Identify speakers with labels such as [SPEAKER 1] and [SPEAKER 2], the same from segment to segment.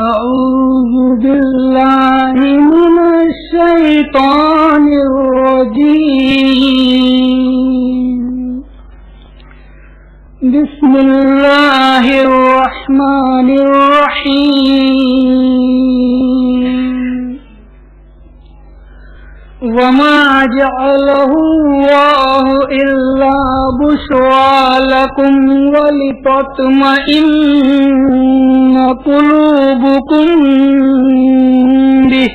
[SPEAKER 1] أعوذ بالله من الشيطان الرجيم. بسم الله الرحمن الرحيم. وما جعله الله إلا بشرى لكم ولتطمئن قلوبكم به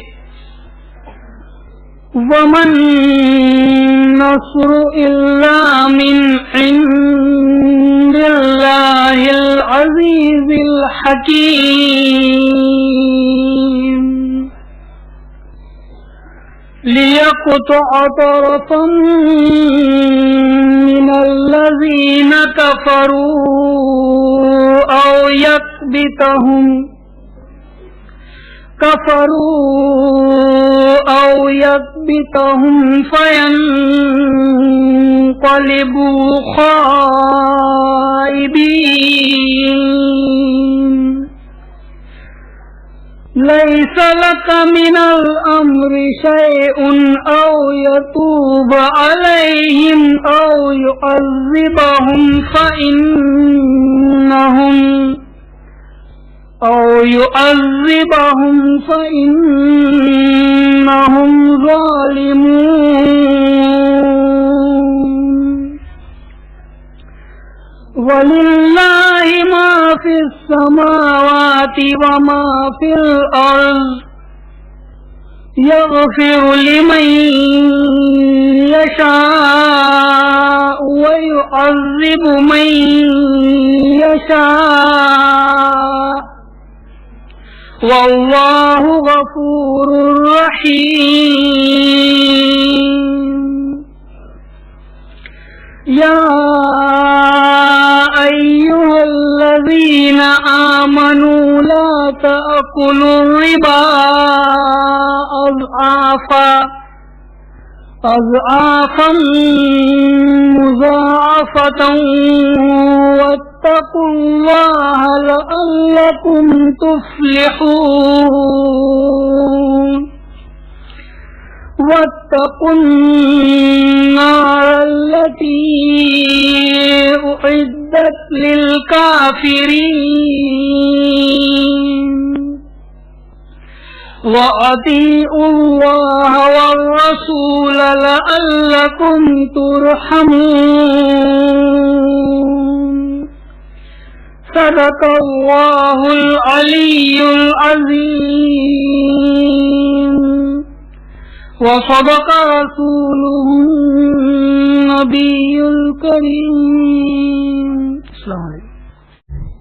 [SPEAKER 1] وما النصر إلا من عند الله العزيز الحكيم. ليقطع طرفا من الذين كفروا أو يكبتهم فينقلبوا خائبين. ليس لك من الأمر شيء أو يتوب عليهم أو يعذبهم فإنهم ظالمون. ولله ما في السماوات وما في الأرض. يغفر لمن يشاء ويعذب من يشاء والله غفور رحيم. يا أيها الذين آمنوا لا تأكلوا الربا أضعافا مضاعفة واتقوا الله لعلكم تفلحون. واتقوا النار التي أعدت للكافرين. وأطيعوا الله والرسول لعلكم ترحمون. صدق الله العلي العظيم وصدق رسوله النبي الكريم. السلام علیکم.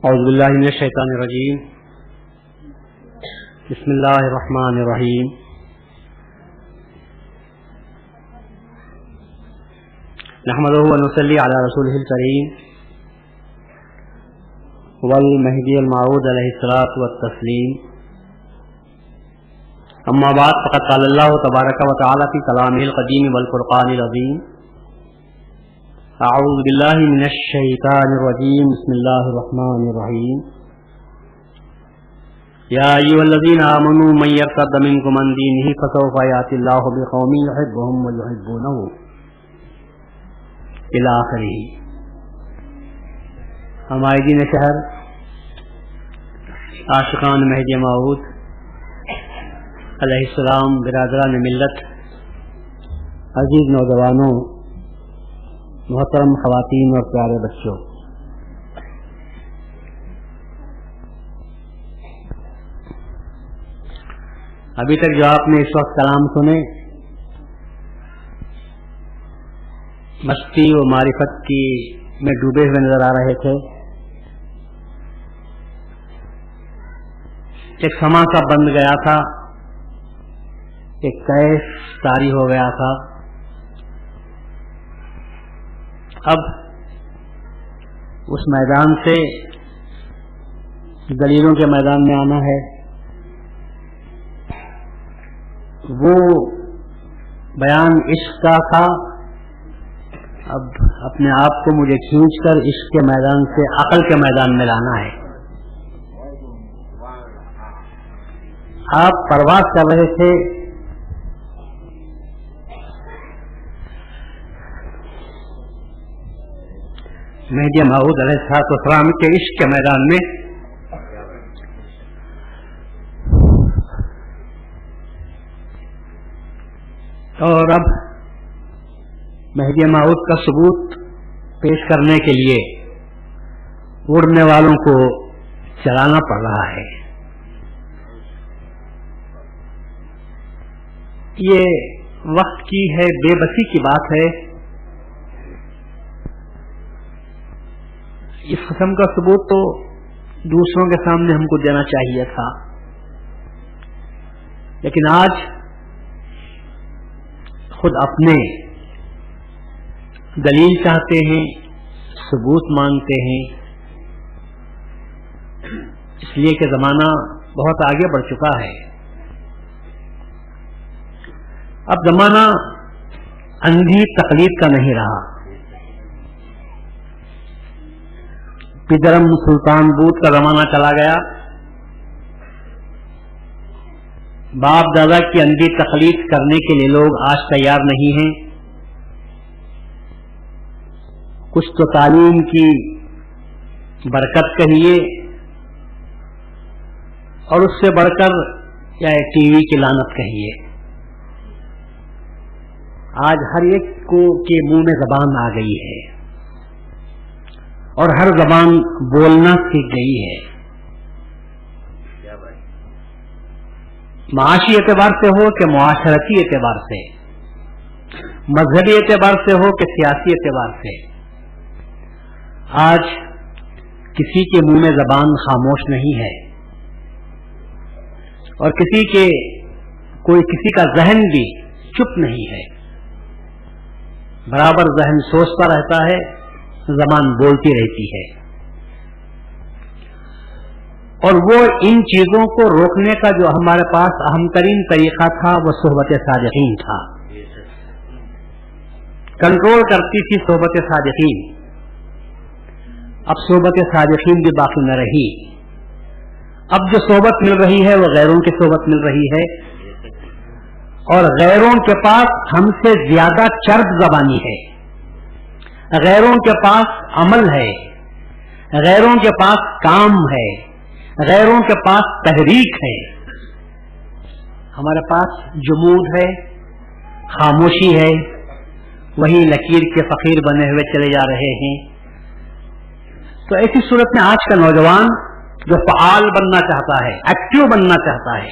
[SPEAKER 2] اعوذ باللہ من الشیطان الرجیم. بسم اللہ الرحمن الرحیم. نحمدہ ونصلی علی رسولہ الکریم والمہدی الموعود علیہ الصلاۃ والتسلیم. اما بعد فقد قال اللہ تبارک و تعالی فی کلامہ القدیم والفرقان العظیم. اعوذ باللہ من الشیطان الرجیم. بسم اللہ الرحمن الرحیم. یا ایھا الذین آمنوا من یرتد منکم عن دینہ فسوف یأتی اللہ بقوم یحبهم ویحبونہ الی آخرہ. ہمائدین شہر، عاشقان مہدی موعود علیہ السلام، برادران ملت، عزیز نوجوانوں، محترم خواتین اور پیارے بچوں، ابھی تک جو آپ نے اس وقت کلام سنے مستی و معرفت کی میں ڈوبے ہوئے نظر آ رہے تھے. ایک سما سا بند گیا تھا، ایک کیف طاری ہو گیا تھا. اب اس میدان سے دلیلوں کے میدان میں آنا ہے. وہ بیان عشق کا تھا، اب اپنے آپ کو مجھے کھینچ کر عشق کے میدان سے عقل کے میدان میں لانا ہے. آپ پرواز کر رہے تھے، مہدی موعود علیہ السلام کے عشق کے میدان میں، اور اب مہدی موعود کا ثبوت پیش کرنے کے لیے اڑنے والوں کو چلانا پڑ رہا ہے۔ یہ وقت کی ہے، بے بسی کی بات ہے۔ اس قسم کا ثبوت تو دوسروں کے سامنے ہم کو دینا چاہیے تھا، لیکن آج خود اپنے دلیل چاہتے ہیں، ثبوت مانگتے ہیں، اس لیے کہ زمانہ بہت آگے بڑھ چکا ہے۔ اب زمانہ اندھی تقلید کا نہیں رہا۔ پدرم سلطان بود کا زمانہ چلا گیا، باپ دادا کی اندھی تقلید کرنے کے لیے لوگ آج تیار نہیں ہیں۔ کچھ تو تعلیم کی برکت کہیے اور اس سے بڑھ کر یا ٹی وی کی لعنت کہیے، آج ہر ایک کو کے منہ میں زبان آ گئی ہے اور ہر زبان بولنا سیکھ گئی ہے۔ معاشی اعتبار سے ہو کہ معاشرتی اعتبار سے، مذہبی اعتبار سے ہو کہ سیاسی اعتبار سے، آج کسی کے منہ میں زبان خاموش نہیں ہے، اور کسی کا ذہن بھی چپ نہیں ہے، برابر ذہن سوچتا رہتا ہے، زبان بولتی رہتی ہے۔ اور وہ ان چیزوں کو روکنے کا جو ہمارے پاس اہم ترین طریقہ تھا وہ صحبت صادقین تھا، کنٹرول کرتی تھی صحبت صادقین۔ اب صحبت صادقین بھی باقی نہ رہی، اب جو صحبت مل رہی ہے وہ غیروں کی صحبت مل رہی ہے، اور غیروں کے پاس ہم سے زیادہ چرب زبانی ہے، غیروں کے پاس عمل ہے، غیروں کے پاس کام ہے، غیروں کے پاس تحریک ہے، ہمارے پاس جمود ہے، خاموشی ہے، وہی لکیر کے فقیر بنے ہوئے چلے جا رہے ہیں۔ تو ایسی صورت میں آج کا نوجوان جو فعال بننا چاہتا ہے، ایکٹیو بننا چاہتا ہے،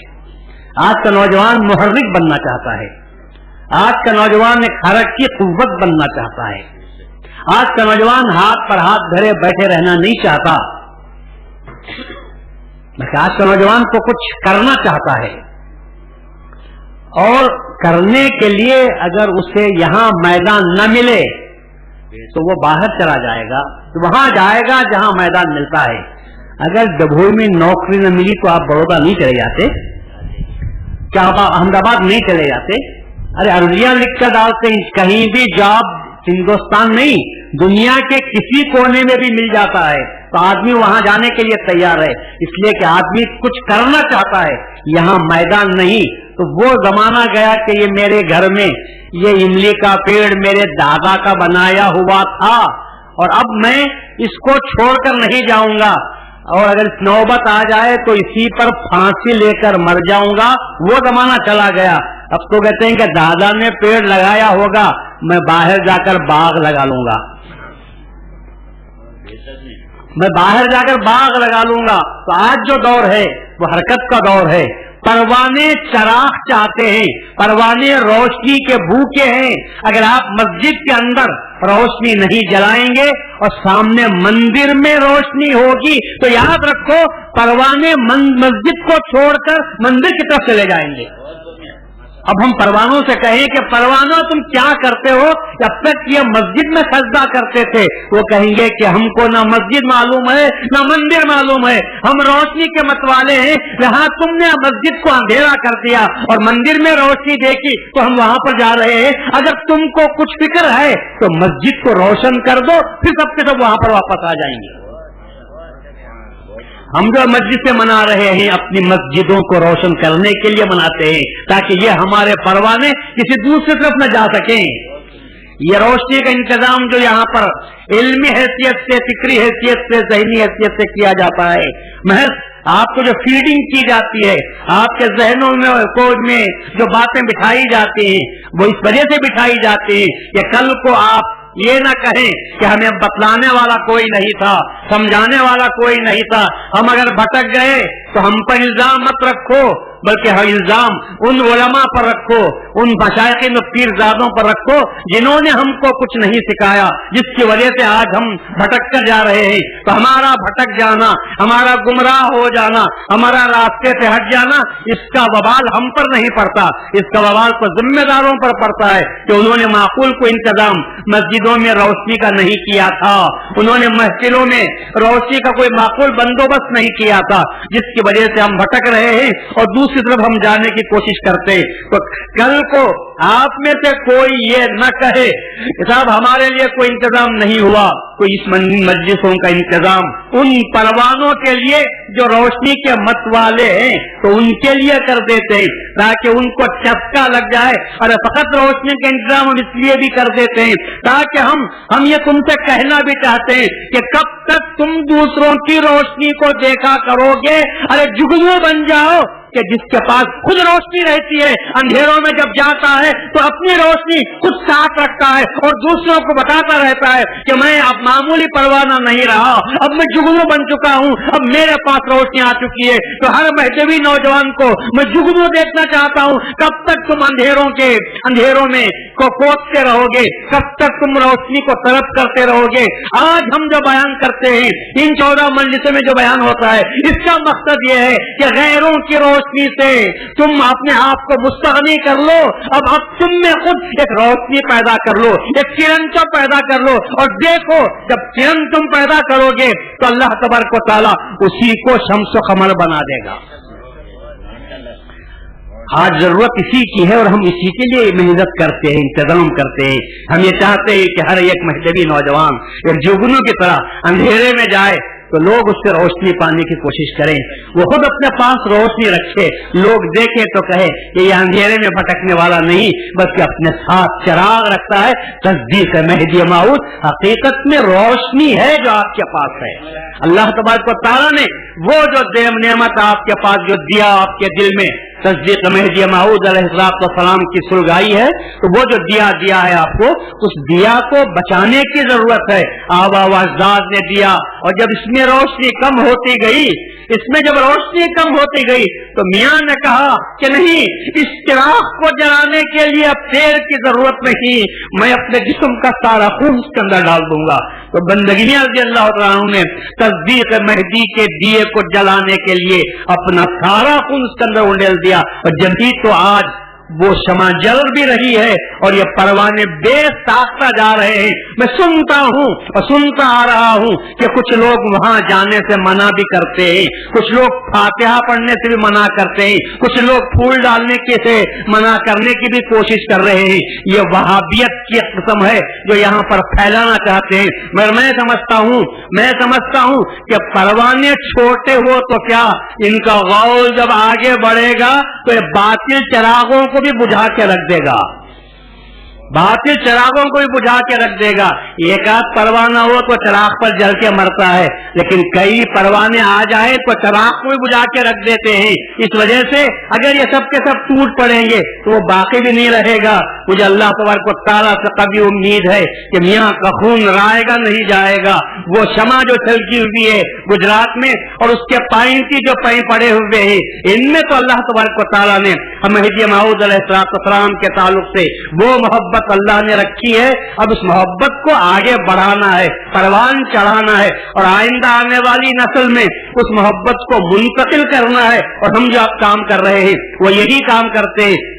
[SPEAKER 2] آج کا نوجوان محرک بننا چاہتا ہے، آج کا نوجوان ایک حرکت کی قوت بننا چاہتا ہے، آج کا نوجوان ہاتھ پر ہاتھ دھرے بیٹھے رہنا نہیں چاہتا، بلکہ آج کا نوجوان تو کچھ کرنا چاہتا ہے، اور کرنے کے لیے اگر اسے یہاں میدان نہ ملے تو وہ باہر چلا جائے گا، وہاں جائے گا جہاں میدان ملتا ہے۔ اگر ڈبھوئی میں نوکری نہ ملی تو آپ بڑودہ نہیں چلے جاتے؟ کیا آپ احمد آباد نہیں چلے جاتے؟ ارے عرضیاں لکھ کر ڈالتے ہیں، کہیں بھی جاب ہندوستان نہیں دنیا کے کسی کونے میں بھی مل جاتا ہے تو آدمی وہاں جانے کے لیے تیار ہے، اس لیے کہ آدمی کچھ کرنا چاہتا ہے، یہاں میدان نہیں۔ تو وہ زمانہ گیا کہ یہ میرے گھر میں یہ املی کا پیڑ میرے دادا کا بنایا ہوا تھا اور اب میں اس کو چھوڑ کر نہیں جاؤں گا، اور اگر نوبت آ جائے تو اسی پر پھانسی لے کر مر جاؤں گا، وہ زمانہ چلا گیا۔ اب تو کہتے ہیں کہ دادا نے پیڑ لگایا ہوگا، میں باہر جا کر باغ لگا لوں گا، میں باہر جا کر باغ لگا لوں گا۔ تو آج جو دور ہے وہ حرکت کا دور ہے، پروانے چراغ چاہتے ہیں، پروانے روشنی کے بھوکے ہیں۔ اگر آپ مسجد کے اندر روشنی نہیں جلائیں گے اور سامنے مندر میں روشنی ہوگی تو یاد رکھو پروانے مسجد کو چھوڑ کر مندر کی طرف چلے جائیں گے۔ اب ہم پروانوں سے کہیں کہ پروانہ تم کیا کرتے ہو؟ جب تک یہ مسجد میں سجدہ کرتے تھے وہ کہیں گے کہ ہم کو نہ مسجد معلوم ہے نہ مندر معلوم ہے، ہم روشنی کے متوالے ہیں، جہاں تم نے مسجد کو اندھیرا کر دیا اور مندر میں روشنی دیکھی تو ہم وہاں پر جا رہے ہیں۔ اگر تم کو کچھ فکر ہے تو مسجد کو روشن کر دو، پھر سب کے سب وہاں پر واپس آ جائیں گے۔ ہم جو مجلس منا رہے ہیں اپنی مسجدوں کو روشن کرنے کے لیے مناتے ہیں تاکہ یہ ہمارے پروانے کسی دوسری طرف نہ جا سکیں. یہ روشنی کا انتظام جو یہاں پر علمی حیثیت سے، فکری حیثیت سے، ذہنی حیثیت سے کیا جاتا ہے، محض آپ کو جو فیڈنگ کی جاتی ہے، آپ کے ذہنوں میں کوج میں جو باتیں بٹھائی جاتی ہیں وہ اس وجہ سے بٹھائی جاتی ہیں کہ کل کو آپ یہ نہ کہیں کہ ہمیں بتلانے والا کوئی نہیں تھا، سمجھانے والا کوئی نہیں تھا، ہم اگر بھٹک گئے تو ہم پر الزام مت رکھو، بلکہ ہر الزام ان علماء پر رکھو، ان مشائخین و پیرزادوں پر رکھو جنہوں نے ہم کو کچھ نہیں سکھایا، جس کی وجہ سے آج ہم بھٹک کر جا رہے ہیں. تو ہمارا بھٹک جانا، ہمارا گمراہ ہو جانا، ہمارا راستے سے ہٹ جانا، اس کا وبال ہم پر نہیں پڑتا، اس کا وبال تو ذمہ داروں پر پڑتا ہے کہ انہوں نے معقول کو انتظام مسجدوں میں روشنی کا نہیں کیا تھا، انہوں نے محفلوں میں روشنی کا کوئی معقول بندوبست نہیں کیا تھا، جس کی وجہ سے ہم بھٹک رہے ہیں اور دوسری طرف ہم جانے کی کوشش کرتے. تو کل کو آپ میں سے کوئی یہ نہ کہے کہ صاحب ہمارے لیے کوئی انتظام نہیں ہوا، تو اس مجلسوں کا انتظام ان پروانوں کے لیے جو روشنی کے مت والے ہیں تو ان کے لیے کر دیتے ہیں تاکہ ان کو چسکا لگ جائے. اور فقط روشنی کا انتظام ہم اس لیے بھی کر دیتے ہیں تاکہ ہم یہ تم سے کہنا بھی چاہتے ہیں کہ کب تک تم دوسروں کی روشنی کو دیکھا کرو گے. ارے جگنو بن جاؤ کہ جس کے پاس خود روشنی رہتی ہے اندھیروں میں جب جاتا ہے تو اپنی روشنی خود ساتھ رکھتا ہے اور دوسروں کو بتاتا رہتا ہے کہ میں اب معمولی پروانہ نہیں رہا، اب میں جگنو بن چکا ہوں، اب میرے پاس روشنی آ چکی ہے. تو ہر مہذبی نوجوان کو میں جگنو دیکھنا چاہتا ہوں. کب تک تم اندھیروں میں کو کوستے رہو گے، کب تک تم روشنی کو طلب کرتے رہو گے. آج ہم جو بیان کرتے ہیں ان 14 مجلسوں میں جو بیان ہوتا ہے، اس کا مقصد یہ ہے کہ غیروں کی روشنی سے تم اپنے آپ کو مستغنی کر لو. اب تم میں خود ایک روشنی پیدا کر لو، ایک کرنچا پیدا کر لو، اور دیکھو جب کرن تم پیدا کرو گے تو اللہ تبارک و تعالیٰ اسی کو شمس و قمر بنا دے گا. آج ضرورت اسی کی ہے اور ہم اسی کے لیے محنت کرتے ہیں، انتظام کرتے ہیں. ہم یہ چاہتے ہیں کہ ہر ایک مہذبی نوجوان ایک جگنو کی طرح اندھیرے میں جائے تو لوگ اس سے روشنی پانے کی کوشش کریں، وہ خود اپنے پاس روشنی رکھے، لوگ دیکھیں تو کہے کہ یہ اندھیرے میں بھٹکنے والا نہیں بلکہ اپنے ساتھ چراغ رکھتا ہے. تصدیق مہدی موعود حقیقت میں روشنی ہے جو آپ کے پاس ہے. اللہ تبارک و تعالیٰ نے وہ جو نعمت آپ کے پاس جو دیا آپ کے دل میں، تصدیق مہدی موعود علیہ السلام کی سلگائی ہے، تو وہ جو دیا ہے آپ کو، اس دیا کو بچانے کی ضرورت ہے. آبا و اجداد نے دیا، اور جب اس میں روشنی کم ہوتی گئی، جب روشنی کم ہوتی گئی تو میاں نے کہا کہ نہیں، اس چراغ کو جلانے کے لیے اب تیل کی ضرورت نہیں، میں اپنے جسم کا سارا خون اس کے اندر ڈال دوں گا. تو بندگیاں رضی اللہ تعالیٰ عنہ نے تصدیق مہدی کے دیے کو جلانے کے لیے اپنا سارا خون اس کے اندر انڈیل دیا، اور جبھی تو آج وہ شمع جل بھی رہی ہے اور یہ پروانے بے ساختہ جا رہے ہیں. میں سنتا ہوں اور سنتا آ رہا ہوں کہ کچھ لوگ وہاں جانے سے منع بھی کرتے ہیں، کچھ لوگ فاتحہ پڑھنے سے بھی منع کرتے ہیں، کچھ لوگ پھول ڈالنے کے سے منع کرنے کی بھی کوشش کر رہے ہیں. یہ وہابیت کی قسم ہے جو یہاں پر پھیلانا چاہتے ہیں. مگر میں سمجھتا ہوں کہ پروانے چھوٹے ہو تو کیا، ان کا غول جب آگے بڑھے گا تو یہ باطل چراغوں کو بھی بجھا کے رکھ دے گا، باطل چراغوں کو بھی بجھا کے رکھ دے گا. ایک آدھ پروانہ ہو تو چراغ پر جل کے مرتا ہے، لیکن کئی پروانے آ جائے تو چراغ کو بھی بجھا کے رکھ دیتے ہیں. اس وجہ سے اگر یہ سب کے سب ٹوٹ پڑیں گے تو وہ باقی بھی نہیں رہے گا. مجھے اللہ تبارک و تعالیٰ سے کبھی امید ہے کہ میاں کا خون رائے گا نہیں جائے گا. وہ شمع جو چھلکی ہوئی ہے گجرات میں اور اس کے پائنتی جو پائیں پڑے ہوئے ہیں، ان میں تو اللہ تبارک و تعالیٰ نے مہدی موعود علیہ السلام کے تعلق سے وہ محبت اللہ نے رکھی ہے. اب اس محبت کو آگے بڑھانا ہے، پروان چڑھانا ہے، اور آئندہ آنے والی نسل میں اس محبت کو منتقل کرنا ہے. اور ہم جو آپ کام کر رہے ہیں وہ یہی کام کرتے ہیں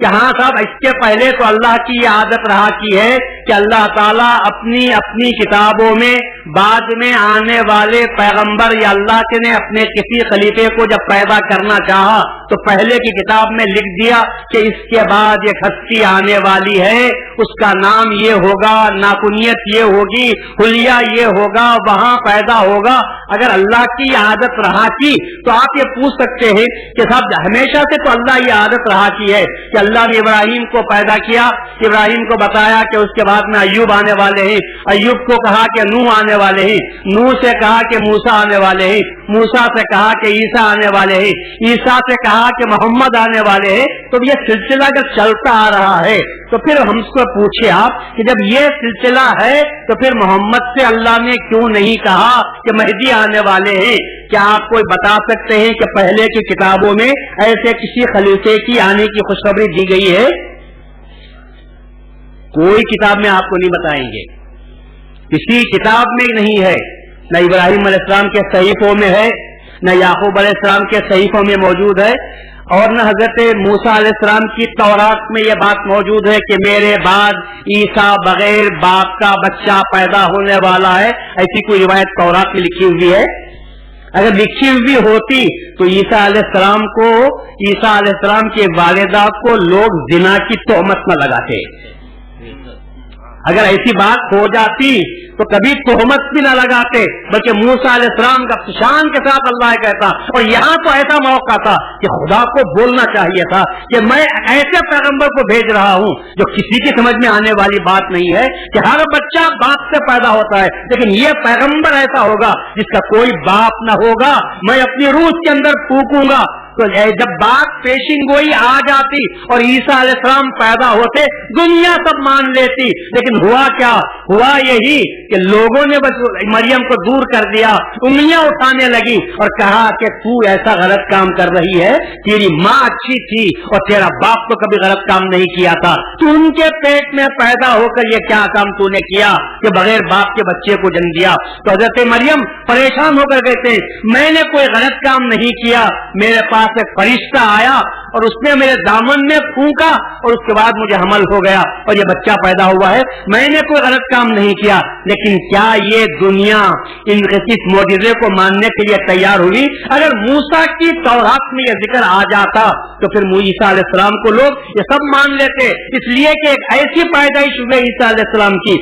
[SPEAKER 2] کہ ہاں صاحب اس کے پہلے تو اللہ کی یہ عادت رہا کی ہے کہ اللہ تعالیٰ اپنی کتابوں میں بعد میں آنے والے پیغمبر یا اللہ کے نے اپنے کسی خلیفے کو جب پیدا کرنا چاہا تو پہلے کی کتاب میں لکھ دیا کہ اس کے بعد ایک ہستی آنے والی ہے، اس کا نام یہ ہوگا، ناکنیت یہ ہوگی، حلیہ یہ ہوگا، وہاں پیدا ہوگا۔ اگر اللہ کی عادت رہا کی تو آپ یہ پوچھ سکتے ہیں کہ صاحب ہمیشہ سے تو اللہ یہ عادت رہا کی ہے کہ اللہ نے ابراہیم کو پیدا کیا، ابراہیم کو بتایا کہ اس کے بعد میں ایوب آنے والے ہیں، ایوب کو کہا کہ نوح آنے والے ہیں، نوح سے کہا کہ موسیٰ آنے والے ہیں، موسیٰ سے کہا کہ عیسیٰ آنے والے ہیں، عیسیٰ سے کہا کہ محمد آنے والے ہیں۔ تو یہ سلسلہ اگر چلتا آ رہا ہے تو پھر ہم سے پوچھے آپ کہ جب یہ سلسلہ ہے تو پھر محمد سے اللہ نے کیوں نہیں کہا کہ مہدی آنے والے ہیں؟ کیا آپ کوئی بتا سکتے ہیں کہ پہلے کی کتابوں میں ایسے کسی خلیفے کی آنے کی خوشخبری دی گئی ہے؟ کوئی کتاب میں آپ کو نہیں بتائیں گے، کسی کتاب میں نہیں ہے، نہ ابراہیم علیہ السلام کے صحیفوں میں ہے، نہ یعقوب علیہ السلام کے صحیفوں میں موجود ہے، اور نہ حضرت موسیٰ علیہ السلام کی تورات میں یہ بات موجود ہے کہ میرے بعد عیسیٰ بغیر باپ کا بچہ پیدا ہونے والا ہے۔ ایسی کوئی روایت تورات میں لکھی ہوئی ہے؟ اگر لکھی ہوئی ہوتی تو عیسیٰ علیہ السلام کی والدہ کو لوگ زنا کی تہمت نہ لگاتے۔ اگر ایسی بات ہو جاتی تو کبھی تہمت بھی نہ لگاتے، بلکہ موسیٰ علیہ السلام کا شان کے ساتھ اللہ کہتا۔ اور یہاں تو ایسا موقع تھا کہ خدا کو بولنا چاہیے تھا کہ میں ایسے پیغمبر کو بھیج رہا ہوں جو کسی کی سمجھ میں آنے والی بات نہیں ہے کہ ہر بچہ باپ سے پیدا ہوتا ہے، لیکن یہ پیغمبر ایسا ہوگا جس کا کوئی باپ نہ ہوگا، میں اپنی روح کے اندر پھونکوں گا۔ تو جب بات پیشن گوئی آ جاتی اور عیسیٰ علیہ السلام پیدا ہوتے دنیا سب مان لیتی، لیکن ہوا کیا؟ ہوا یہی کہ لوگوں نے بس مریم کو دور کر دیا، انگلیاں اٹھانے لگی اور کہا کہ تو ایسا غلط کام کر رہی ہے، تیری ماں اچھی تھی اور تیرا باپ تو کبھی غلط کام نہیں کیا تھا، تو ان کے پیٹ میں پیدا ہو کر یہ کیا کام تو نے کیا کہ بغیر باپ کے بچے کو جنم دیا؟ تو حضرت مریم پریشان ہو کر کہتے ہیں میں نے کوئی غلط کام نہیں کیا، میرے پاس ایک فرشتہ آیا اور اس نے میرے دامن میں پھونکا اور اس کے بعد مجھے حمل ہو گیا اور یہ بچہ پیدا ہوا ہے، میں نے کوئی غلط کام نہیں کیا۔ لیکن کیا یہ دنیا ان اس معجزے کو ماننے کے لیے تیار ہوئی؟ اگر موسیٰ کی تورات میں یہ ذکر آ جاتا تو پھر عیسیٰ علیہ السلام کو لوگ یہ سب مان لیتے، اس لیے کہ ایک ایسی پیدائش ہوئی عیسیٰ علیہ السلام کی،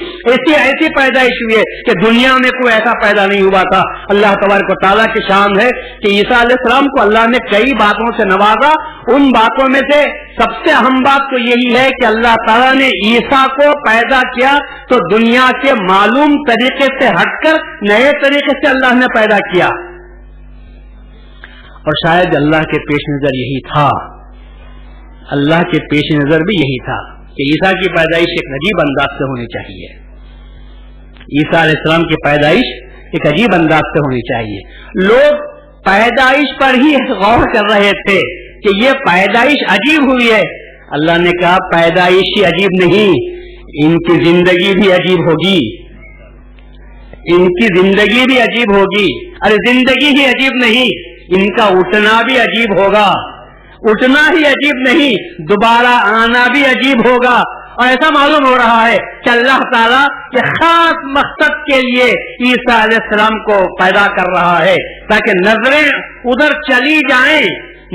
[SPEAKER 2] ایسی پیدائش ہوئی ہے کہ دنیا میں کوئی ایسا پیدا نہیں ہوا تھا۔ اللہ تبارک و تعالیٰ کی شان ہے کہ عیسیٰ علیہ السلام کو اللہ نے کئی باتوں سے نوازا، ان باتوں میں سے سب سے اہم بات تو یہی ہے کہ اللہ تعالیٰ نے عیسیٰ کو پیدا کیا تو دنیا کے معلوم طریقے سے ہٹ کر نئے طریقے سے اللہ نے پیدا کیا، اور شاید اللہ کے پیش نظر یہی تھا، اللہ کے پیش نظر بھی یہی تھا کہ عیسیٰ کی پیدائش ایک عجیب انداز سے ہونی چاہیے، عیسیٰ علیہ السلام کی پیدائش ایک عجیب انداز سے ہونی چاہیے۔ لوگ پیدائش پر ہی غور کر رہے تھے کہ یہ پیدائش عجیب ہوئی ہے، اللہ نے کہا پیدائش ہی عجیب نہیں، ان کی زندگی بھی عجیب ہوگی، ان کی زندگی بھی عجیب ہوگی۔ ارے زندگی ہی عجیب نہیں، ان کا اٹھنا بھی عجیب ہوگا، اٹھنا ہی عجیب نہیں، دوبارہ آنا بھی عجیب ہوگا۔ اور ایسا معلوم ہو رہا ہے کہ اللہ تعالیٰ یہ خاص مقصد کے لیے عیسیٰ علیہ السلام کو پیدا کر رہا ہے تاکہ نظریں ادھر چلی جائیں،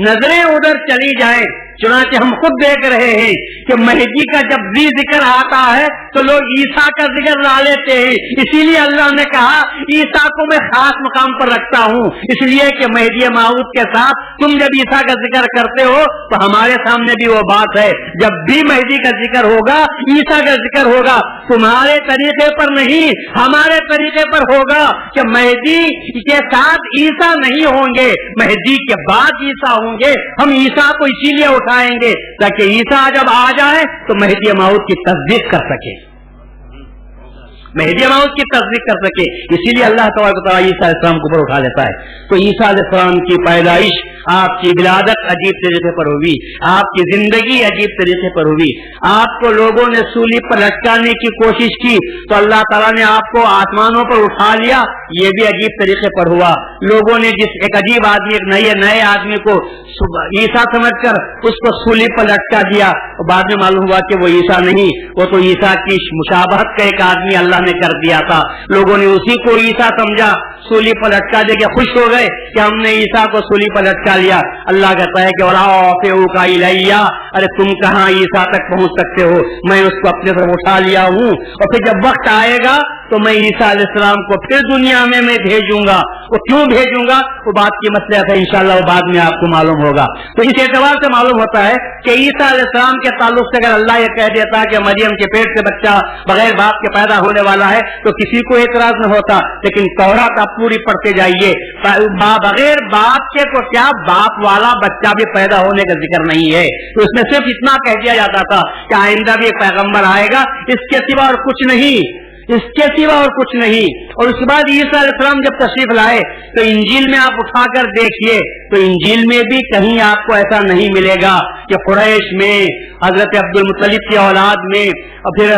[SPEAKER 2] نظریں ادھر چلی جائیں۔ چنانچہ ہم خود دیکھ رہے ہیں کہ مہدی کا جب بھی ذکر آتا ہے تو لوگ عیسیٰ کا ذکر لا لیتے ہیں، اسی لیے اللہ نے کہا عیسیٰ کو میں خاص مقام پر رکھتا ہوں، اس لیے کہ مہدی موعود کے ساتھ تم جب عیسیٰ کا ذکر کرتے ہو تو ہمارے سامنے بھی وہ بات ہے، جب بھی مہدی کا ذکر ہوگا، عیسیٰ کا ذکر ہوگا، تمہارے طریقے پر نہیں ہمارے طریقے پر ہوگا کہ مہدی کے ساتھ عیسیٰ نہیں ہوں گے، مہدی کے بعد عیسیٰ ہوں گے۔ ہم عیسیٰ کو اسی لیے اٹھائیں گے تاکہ عیسیٰ جب آ جائے تو مہدی موعود کی تصدیق کر سکے، مہدی موعود کی تصدیق کر سکے، اسی لیے اللہ تبارک و تعالیٰ عیسیٰ علیہ السلام کو اوپر اٹھا لیتا ہے۔ تو عیسیٰ علیہ السلام کی پیدائش، آپ کی ولادت عجیب طریقے پر ہوئی، آپ کی زندگی عجیب طریقے پر ہوئی، آپ کو لوگوں نے سولی پر لٹکانے کی کوشش کی تو اللہ تعالیٰ نے آپ کو آسمانوں پر اٹھا لیا، یہ بھی عجیب طریقے پر ہوا۔ لوگوں نے جس ایک عجیب آدمی، ایک نئے آدمی کو عیسیٰ سمجھ کر اس کو سولی پر لٹکا دیا، اور بعد میں معلوم ہوا کہ وہ عیسیٰ نہیں، وہ تو عیسیٰ کی مشابہت کا ایک آدمی اللہ نے کر دیا تھا. لوگوں نے اسی کو عیسیٰ سمجھا، سولی پر لٹکا دے کے خوش ہو گئے کہ ہم نے عیسیٰ کو سولی پر لٹکا لیا. اللہ کہتا ہے کہ ارے تم کہاں عیسیٰ تک پہنچ سکتے ہو، میں اس کو اپنے طرف اٹھا لیا ہوں، اور پھر جب وقت آئے گا تو میں عیسیٰ علیہ السلام کو پھر دنیا میں بھیجوں گا. وہ کیوں بھیجوں گا وہ بات کی مسئلہ ہے، انشاءاللہ وہ بعد میں آپ کو معلوم ہوگا. تو اس اعتبار سے معلوم ہوتا ہے کہ عیسیٰ علیہ السلام کے تعلق سے اگر اللہ یہ کہہ دیتا کہ مریم کے پیٹ سے بچہ بغیر باپ کے پیدا ہونے والا ہے تو کسی کو اعتراض نہ ہوتا. لیکن تورات آپ پوری پڑھتے جائیے، بغیر باپ کے تو کیا باپ والا بچہ بھی پیدا ہونے کا ذکر نہیں ہے. تو اس میں صرف اتنا کہہ دیا جاتا تھا کہ آئندہ بھی ایک پیغمبر آئے گا، اس کے سوا اور کچھ نہیں، اس کے سوا اور کچھ نہیں. اور اس کے بعد عیسیٰ علیہ السلام جب تشریف لائے تو انجیل میں آپ اٹھا کر دیکھیے تو انجیل میں بھی کہیں آپ کو ایسا نہیں ملے گا کہ قریش میں حضرت عبد المطلب کی اولاد میں اور پھر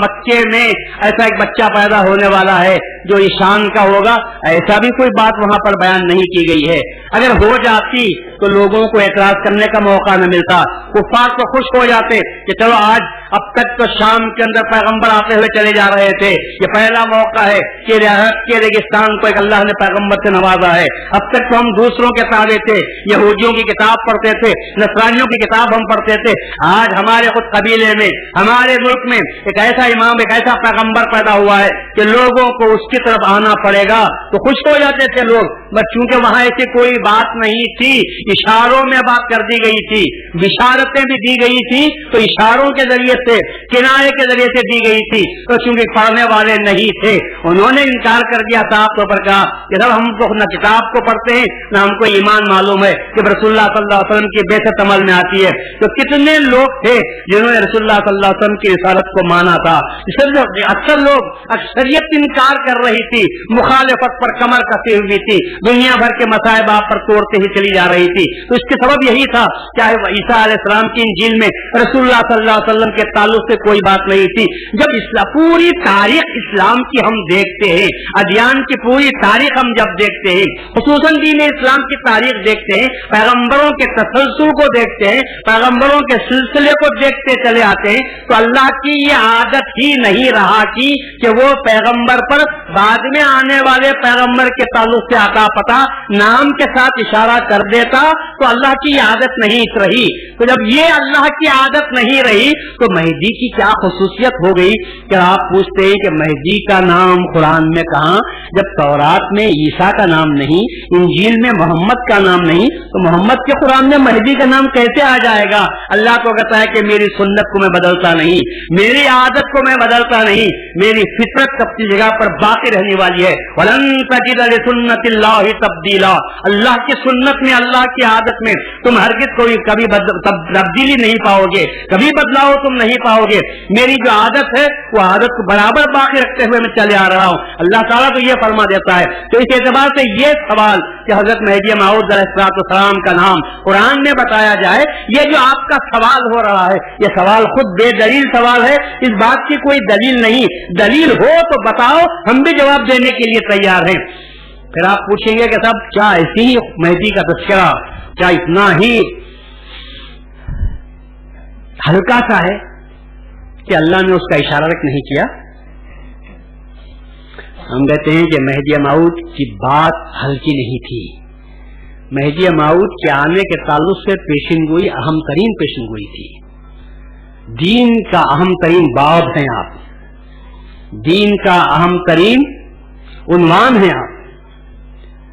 [SPEAKER 2] مکے میں ایسا ایک بچہ پیدا ہونے والا ہے جو ایشان کا ہوگا. ایسا بھی کوئی بات وہاں پر بیان نہیں کی گئی ہے. اگر ہو جاتی تو لوگوں کو اعتراض کرنے کا موقع نہ ملتا. کفار تو خوش ہو جاتے کہ چلو آج اب تک تو شام کے اندر پیغمبر آتے ہوئے چلے جا رہے تھے، یہ پہلا موقع ہے کہ ریاست کے ریگستان کو ایک اللہ نے پیغمبر سے نوازا ہے. اب تک تو ہم دوسروں کے تابع تھے، یہودیوں کی کتاب پڑھتے تھے، نصرانیوں کی کتاب ہم پڑھتے تھے. آج ہمارے خود قبیلے میں، ہمارے ملک میں ایک ایسا امام، ایک ایسا پیغمبر پیدا ہوا ہے کہ لوگوں کو اس کی طرف آنا پڑے گا. تو خوش ہو جاتے تھے لوگ، بس چونکہ وہاں ایسی کوئی بات نہیں تھی، اشاروں میں بات کر دی گئی تھی، بشارتیں بھی دی گئی تھی تو اشاروں کے ذریعے سے، کنارے کے ذریعے سے دی گئی تھی. تو چونکہ پڑھنے والے نہیں تھے انہوں نے انکار کر دیا، صاف طور پر کہا کہ صاحب ہم تو نہ کتاب کو پڑھتے ہیں نہ ہم کو ایمان معلوم ہے کہ رسول اللہ صلی اللہ علیہ وسلم کی بعثت عمل میں آتی ہے. تو کتنے لوگ تھے جنہوں نے رسول اللہ صلی اللہ علیہ وسلم کی رسالت کو مانا تھا. اکثر لوگ، اکثریت انکار کر رہی تھی، مخالفت پر کمر کسی ہوئی تھی، دنیا بھر کے مصائب آپ پر توڑتے ہی چلی جا رہی تھی. تو اس کے سبب یہی تھا، چاہے عیسیٰ علیہ السلام کی انجیل میں رسول اللہ صلی اللہ علیہ وسلم کے تعلق سے کوئی بات نہیں تھی. جب پوری تاریخ اسلام کی ہم دیکھتے ہیں، ادیان کی پوری تاریخ ہم جب دیکھتے ہیں، خصوصاً دین اسلام کی تاریخ دیکھتے ہیں، پیغمبروں کے تسلسل کو دیکھتے ہیں، پیغمبروں کے سلسلے کو دیکھتے چلے آتے ہیں، تو اللہ کی یہ عادت ہی نہیں رہا کہ وہ پیغمبر پر بعد میں آنے والے پیغمبر کے تعلق سے آتا پتا نام کے ساتھ اشارہ کر دیتا. تو اللہ کی یہ عادت نہیں رہی. تو جب یہ اللہ کی عادت نہیں رہی تو مہدی کی کیا خصوصیت ہو گئی کہ آپ پوچھتے ہیں کہ مہدی کا نام قرآن میں کہاں؟ جب تورات میں عیسیٰ کا نام نہیں، انجیل میں محمد کا نام نہیں، تو محمد کے قرآن میں مہدی کا نام کیسے آ جائے گا؟ اللہ کو کہتا ہے کہ میری سنت کو میں بدلتا نہیں، میری عادت کو میں بدلتا نہیں، میری فطرت اپنی جگہ پر باقی رہنے والی ہے. وَلَن تَجِدَ لِسُنَّتِ اللَّهِ تَبْدِيلًا، اللہ کی سنت میں، اللہ کی عادت میں تم ہرگز کبھی تبدیلی نہیں پاؤ گے، کبھی بدلاؤ تم نہیں پاؤ گے. میری جو عادت ہے وہ عادت کو برابر باقی رکھتے ہوئے میں چلے آ رہا ہوں. اللہ تعالیٰ تو یہ فرما دیتا ہے. تو اس اعتبار سے یہ سوال کہ حضرت مہدی موعود علیہ السلام کا نام قرآن میں بتایا جائے، یہ جو آپ کا سوال ہو رہا ہے یہ سوال خود بے دلیل سوال ہے. اس بات کی کوئی دلیل نہیں، دلیل ہو تو بتاؤ، ہم بھی جواب دینے کے لیے تیار ہیں. پھر آپ پوچھیں گے کہ صاحب کیا ایسی ہی مہدی کا تذکرہ کیا اتنا ہی ہلکا سا ہے کہ اللہ نے اس کا اشارہ تک نہیں کیا؟ ہم کہتے ہیں کہ مہدی موعود کی بات ہلکی نہیں تھی. مہدی موعود کے آنے کے تعلق سے پیشن گوئی اہم ترین پیشن گوئی تھی. دین کا اہم ترین باب ہیں آپ، دین کا اہم ترین عنوان ہیں آپ.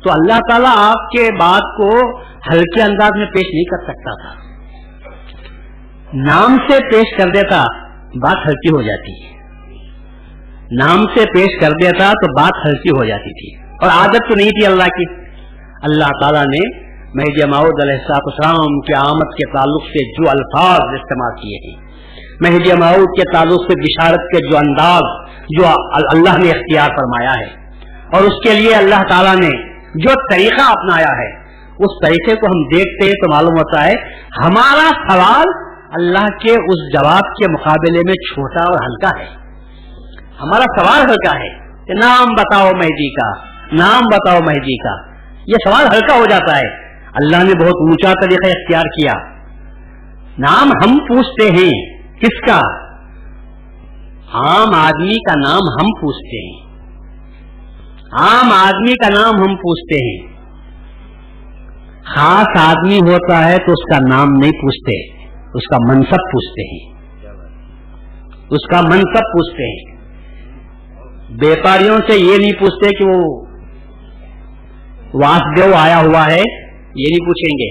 [SPEAKER 2] تو اللہ تعالیٰ آپ کے بات کو ہلکے انداز میں پیش نہیں کر سکتا تھا. نام سے پیش کر دیتا بات ہلکی ہو جاتی ہے، نام سے پیش کر دیتا تو بات ہلکی ہو جاتی تھی. اور عادت تو نہیں تھی اللہ کی. اللہ تعالیٰ نے مہدی موعود علیہ السلام کی آمد کے تعلق سے جو الفاظ استعمال کیے ہیں، مہدی موعود کے تعلق سے بشارت کے جو انداز جو اللہ نے اختیار فرمایا ہے، اور اس کے لیے اللہ تعالیٰ نے جو طریقہ اپنایا ہے، اس طریقے کو ہم دیکھتے ہیں تو معلوم ہوتا ہے ہمارا سوال اللہ کے اس جواب کے مقابلے میں چھوٹا اور ہلکا ہے. ہمارا سوال ہلکا ہے کہ نام بتاؤ مہدی کا، نام بتاؤ مہدی کا. یہ سوال ہلکا ہو جاتا ہے. اللہ نے بہت اونچا طریقہ اختیار کیا. نام ہم پوچھتے ہیں کس کا؟ عام آدمی کا نام ہم پوچھتے ہیں. عام آدمی کا نام ہم پوچھتے ہیں. خاص آدمی ہوتا ہے تو اس کا نام نہیں پوچھتے, اس کا منصب پوچھتے ہیں. اس کا منصب پوچھتے ہیں. بیپاریوں سے یہ نہیں پوچھتے کہ وہ واسدیو آیا ہوا ہے, یہ نہیں پوچھیں گے.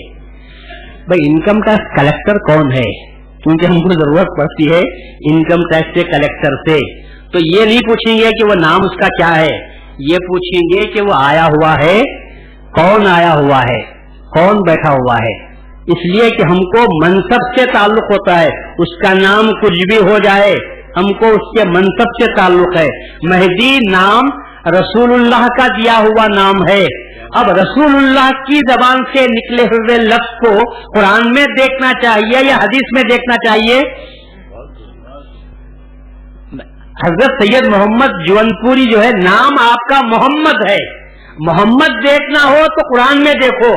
[SPEAKER 2] بھائی انکم ٹیکس کلیکٹر کون ہے, کیونکہ ہم کو ضرورت پڑتی ہے انکم ٹیکس سے کلیکٹر سے, تو یہ نہیں پوچھیں گے کہ وہ نام اس کا کیا ہے, یہ پوچھیں گے کہ وہ آیا ہوا ہے, کون آیا ہوا ہے, کون بیٹھا ہوا ہے. اس لیے کہ ہم کو منصب سے تعلق ہوتا ہے. اس کا نام کچھ بھی ہو جائے, ہم کو اس کے منصب سے تعلق ہے. مہدی نام رسول اللہ کا دیا ہوا نام ہے. اب رسول اللہ کی زبان سے نکلے ہوئے لفظ کو قرآن میں دیکھنا چاہیے یا حدیث میں دیکھنا چاہیے؟ حضرت سید محمد جونپوری جو ہے, نام آپ کا محمد ہے, محمد دیکھنا ہو تو قرآن میں دیکھو.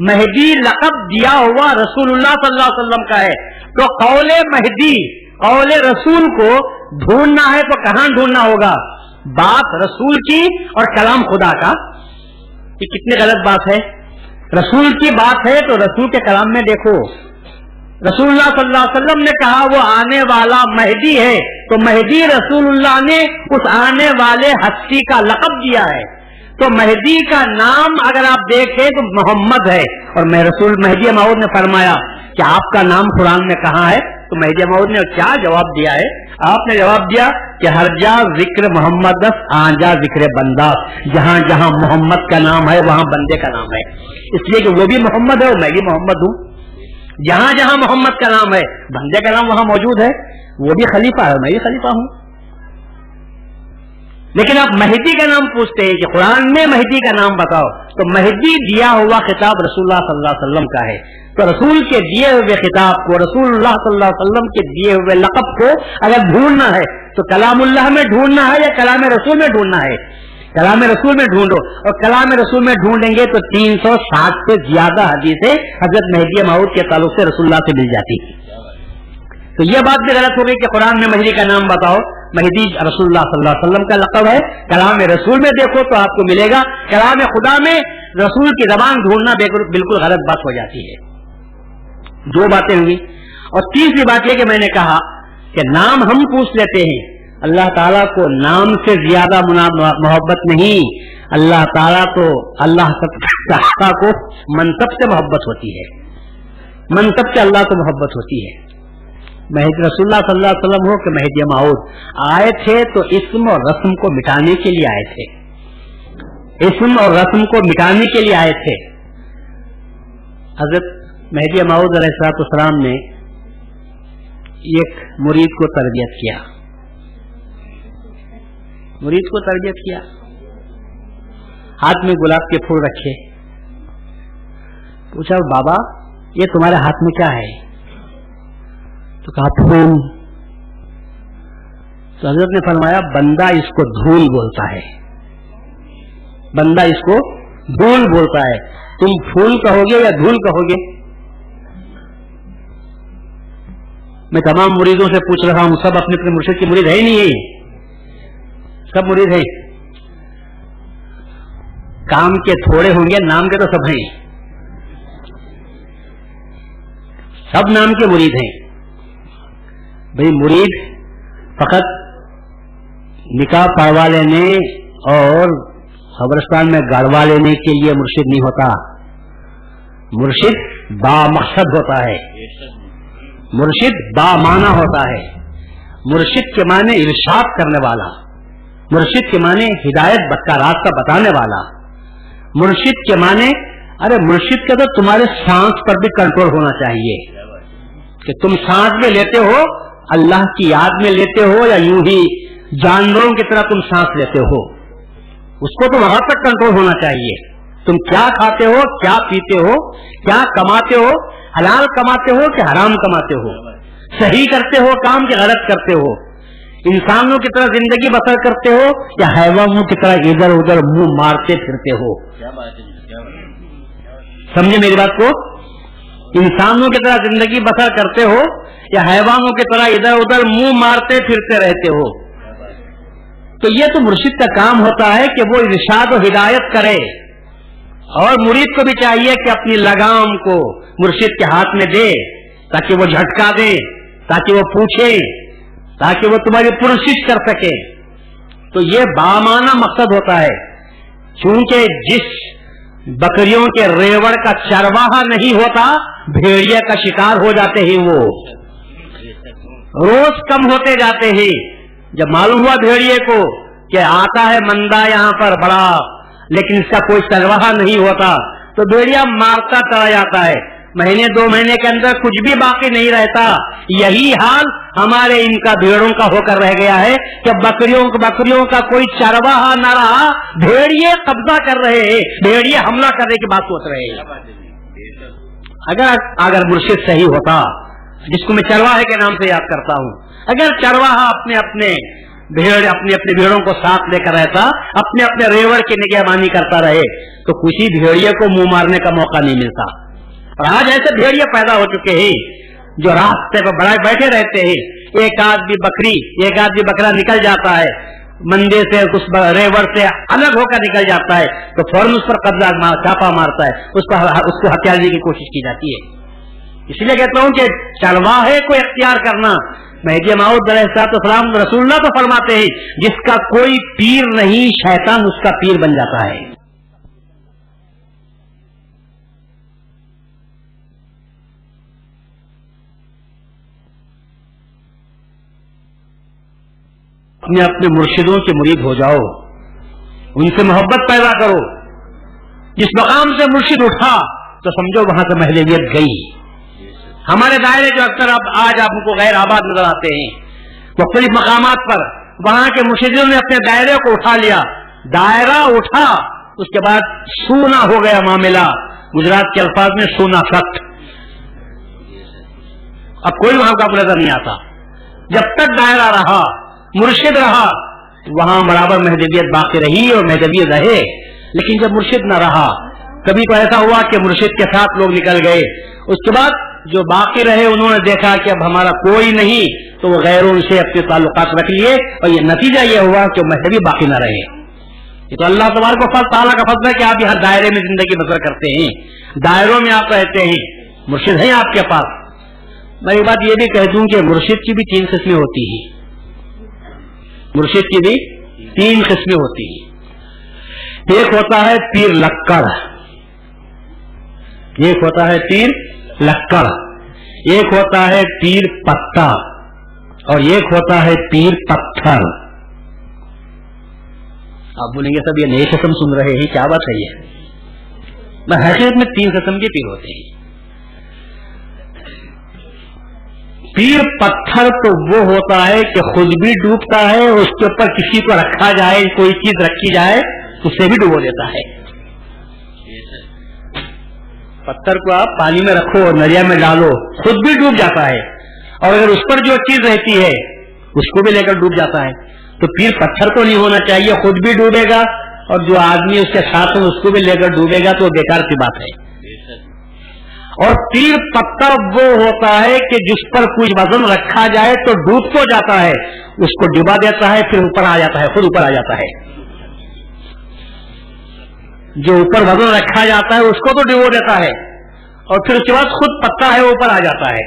[SPEAKER 2] مہدی لقب دیا ہوا رسول اللہ صلی اللہ علیہ وسلم کا ہے. تو قول مہدی, قول رسول کو ڈھونڈنا ہے تو کہاں ڈھونڈنا ہوگا؟ بات رسول کی اور کلام خدا کا. یہ کتنی غلط بات ہے. رسول کی بات ہے تو رسول کے کلام میں دیکھو. رسول اللہ صلی اللہ علیہ وسلم نے کہا وہ آنے والا مہدی ہے, تو مہدی رسول اللہ نے اس آنے والے ہستی کا لقب دیا ہے. تو مہدی کا نام اگر آپ دیکھیں تو محمد ہے. اور میں رسول مہدی موعود نے فرمایا کہ آپ کا نام قرآن میں کہاں ہے؟ تو مہدی موعود نے کیا جواب دیا ہے؟ آپ نے جواب دیا کہ ہر جا ذکر محمد آنجا ذکر بندہ, جہاں جہاں محمد کا نام ہے وہاں بندے کا نام ہے. اس لیے کہ وہ بھی محمد ہے اور میں بھی محمد ہوں. جہاں جہاں محمد کا نام ہے بندے کا نام وہاں موجود ہے. وہ بھی خلیفہ ہے, میں بھی خلیفہ ہوں. لیکن آپ مہدی کا نام پوچھتے ہیں کہ قرآن میں مہدی کا نام بتاؤ, تو مہدی دیا ہوا خطاب رسول اللہ صلی اللہ علیہ وسلم کا ہے. تو رسول کے دیے ہوئے خطاب کو, رسول اللہ صلی اللہ علیہ وسلم کے دیے ہوئے لقب کو اگر ڈھونڈنا ہے تو کلام اللہ میں ڈھونڈنا ہے یا کلام رسول میں ڈھونڈنا ہے؟ کلام رسول میں ڈھونڈو. اور کلام رسول میں ڈھونڈیں گے تو 360 سے زیادہ حدیثیں حضرت مہدی موعود کے تعلق سے رسول اللہ سے مل جاتی. تو یہ بات بھی غلط ہو گئی کہ قرآن میں مہدی کا نام بتاؤ. مہدی رسول اللہ صلی اللہ علیہ وسلم کا لقب ہے. کلام رسول میں دیکھو تو آپ کو ملے گا. کلام خدا میں رسول کی زبان ڈھونڈنا بالکل غلط بات ہو جاتی ہے. دو باتیں ہوئی. اور تیسری بات یہ کہ میں نے کہا کہ نام ہم پوچھ لیتے ہیں. اللہ تعالیٰ کو نام سے زیادہ محبت نہیں. اللہ تعالیٰ کو, اللہ تعالیٰ کو منصب سے محبت ہوتی ہے. منصب سے اللہ کو محبت ہوتی ہے. مہدی رسول اللہ صلی اللہ علیہ وسلم ہو کہ مہدی موعود آئے تھے تو اسم اور رسم کو مٹانے کے لیے آئے تھے. اسم اور رسم کو مٹانے کے لیے آئے تھے. حضرت مہدی موعود علیہ السلام نے ایک مرید کو تربیت کیا. مرید کو تربیت کیا, ہاتھ میں گلاب کے پھول رکھے. پوچھا بابا یہ تمہارے ہاتھ میں کیا ہے؟ تو کہا پھول. تو حضرت نے فرمایا بندہ اس کو دھول بولتا ہے, بندہ اس کو دھول بولتا ہے. تم پھول کہو گے یا دھول کہو گے؟ میں تمام مریدوں سے پوچھ رہا ہوں, سب اپنے اپنے مرشد کی مرید ہے ہی نہیں ہے, سب مرید ہیں. کام کے تھوڑے ہوں گے, نام کے تو سب ہیں, سب نام کے مرید ہیں. بھئی مرید فقط نکاح پڑھوا لینے اور قبرستان میں گڑوا لینے کے لیے مرشد نہیں ہوتا. مرشد با مقصد ہوتا ہے, مرشد با معنی ہوتا ہے. مرشد کے معنی ارشاد کرنے والا, مرشد کے معنی ہدایت کا راستہ بتانے والا. مرشد کے معنی, ارے مرشد کا تو تمہارے سانس پر بھی کنٹرول ہونا چاہیے کہ تم سانس میں لیتے ہو اللہ کی یاد میں لیتے ہو یا یوں ہی جانوروں کی طرح تم سانس لیتے ہو. اس کو تو وہاں تک کنٹرول ہونا چاہیے. تم کیا کھاتے ہو, کیا پیتے ہو, کیا کماتے ہو, حلال کماتے ہو کہ حرام کماتے ہو, صحیح کرتے ہو کام کہ غلط کرتے ہو, انسانوں کی طرح زندگی بسر کرتے ہو یا حیوانوں کی طرح ادھر ادھر منہ مارتے پھرتے ہو. سمجھے میری بات کو؟ انسانوں کی طرح زندگی بسر کرتے ہو یا حیوانوں کی طرح ادھر ادھر منہ مارتے پھرتے رہتے ہو؟ تو یہ تو مرشد کا کام ہوتا ہے کہ وہ ارشاد و ہدایت کرے، اور مرید کو بھی چاہیے کہ اپنی لگام کو مرشد کے ہاتھ میں دے تاکہ وہ جھٹکا دے، تاکہ وہ پوچھے، تاکہ وہ تمہاری پرسش کر سکے. تو یہ بامانہ مقصد ہوتا ہے. چونکہ جس بکریوں کے ریوڑ کا چرواہا نہیں ہوتا، بھیڑیا کا شکار ہو جاتے ہیں، وہ روز کم ہوتے جاتے ہیں. جب معلوم ہوا بھیڑیے کو کہ آتا ہے مندہ یہاں پر بڑا، لیکن اس کا کوئی چرواہا نہیں ہوتا، تو بھیڑیا مارتا چلا جاتا ہے. مہینے 2 مہینے کے اندر کچھ بھی باقی نہیں رہتا. یہی حال ہمارے ان کا بھیڑوں کا ہو کر رہ گیا ہے کہ بکریوں کا کوئی چرواہا نہ رہا، بھیڑیے قبضہ کر رہے ہیں، بھیڑیے حملہ کرنے کی بات سوچ رہے ہیں. اگر مرشد صحیح ہوتا، جس کو میں چرواہے کے نام سے یاد کرتا ہوں، اگر چرواہا اپنے بھیڑوں کو ساتھ لے کر رہتا، اپنے ریوڑ کی نگہبانی کرتا رہے، تو کسی بھیڑیے کو منہ مارنے کا موقع نہیں ملتا. اور آج ایسے بھیڑیے پیدا ہو چکے ہیں جو راستے پہ بڑے بیٹھے رہتے ہیں. ایک آدمی بکرا نکل جاتا ہے مندے سے، اس ریوڑ سے الگ ہو کر نکل جاتا ہے، تو فوراً اس پر قبضہ چھاپا مارتا ہے، اس کو ہتھیارنے کی کوشش کی جاتی ہے. اس لیے کہتا ہوں کہ چرواہے کو اختیار کرنا. مہدی موعود علیہ السلام رسول اللہ تو فرماتے ہیں جس کا کوئی پیر نہیں، شیطان اس کا پیر بن جاتا ہے. اپنے مرشدوں کے مرید ہو جاؤ، ان سے محبت پیدا کرو. جس مقام سے مرشد اٹھا تو سمجھو وہاں سے مہدویت گئی. ہمارے دائرے جو اکثر آج آپ کو غیر آباد نظر آتے ہیں مختلف مقامات پر، وہاں کے مرشدوں نے اپنے دائرے کو اٹھا لیا. دائرہ اٹھا، اس کے بعد سونا ہو گیا معاملہ. گجرات کے الفاظ میں سونا سخت. اب کوئی وہاں کا نظر نہیں آتا. جب تک دائرہ رہا، مرشد رہا، وہاں برابر مہدویت باقی رہی اور مہدویت رہے. لیکن جب مرشد نہ رہا، کبھی تو ایسا ہوا کہ مرشد کے ساتھ لوگ نکل گئے، اس کے بعد جو باقی رہے انہوں نے دیکھا کہ اب ہمارا کوئی نہیں، تو وہ غیروں سے اپنے تعلقات رکھ لیے، اور یہ نتیجہ یہ ہوا کہ مہدوی باقی نہ رہے. یہ تو اللہ تبارک و تعالیٰ کا فضل ہے کہ آپ یہاں دائرے میں زندگی بسر کرتے ہیں، دائروں میں آپ رہتے ہیں، مرشد ہیں آپ کے پاس. میں ایک بات یہ بھی کہہ دوں کہ مرشد کی بھی 3 قسمیں ہوتی ہیں. مرشد کی بھی 3 قسمیں ہوتی ہیں. ایک ہوتا ہے پیر لکڑ، ایک ہوتا ہے پیر لکڑ، ایک ہوتا ہے پیر پتا، اور ایک ہوتا ہے پیر پتھر. آپ بولیں گے سب یہ نئے قسم سن رہے ہیں، کیا بات ہے یہ؟ میں حقیقت میں 3 قسم کے پیر ہوتے ہیں. پیر پتھر تو وہ ہوتا ہے کہ خود بھی ڈوبتا ہے، اس کے اوپر کسی کو رکھا جائے، کوئی چیز رکھی جائے اسے بھی ڈبو دیتا ہے. پتھر کو آپ پانی میں رکھو، دریا میں ڈالو، خود بھی ڈوب جاتا ہے، اور اگر اس پر جو چیز رہتی ہے اس کو بھی لے کر ڈوب جاتا ہے. تو پیر پتھر کو نہیں ہونا چاہیے، خود بھی ڈوبے گا اور جو آدمی اس کے ساتھ ہو اس کو بھی لے کر ڈوبے گا، تو بیکار کی بات ہے. اور پیر پتھر وہ ہوتا ہے کہ جس پر کچھ وزن رکھا جائے تو ڈوب تو جاتا ہے، اس کو ڈبا دیتا ہے، پھر اوپر آ جاتا ہے، خود اوپر آ جاتا ہے. جو اوپر وزن رکھا جاتا ہے اس کو تو ڈبو دیتا ہے، اور پھر اس کے بعد خود پتا ہے اوپر آ جاتا ہے.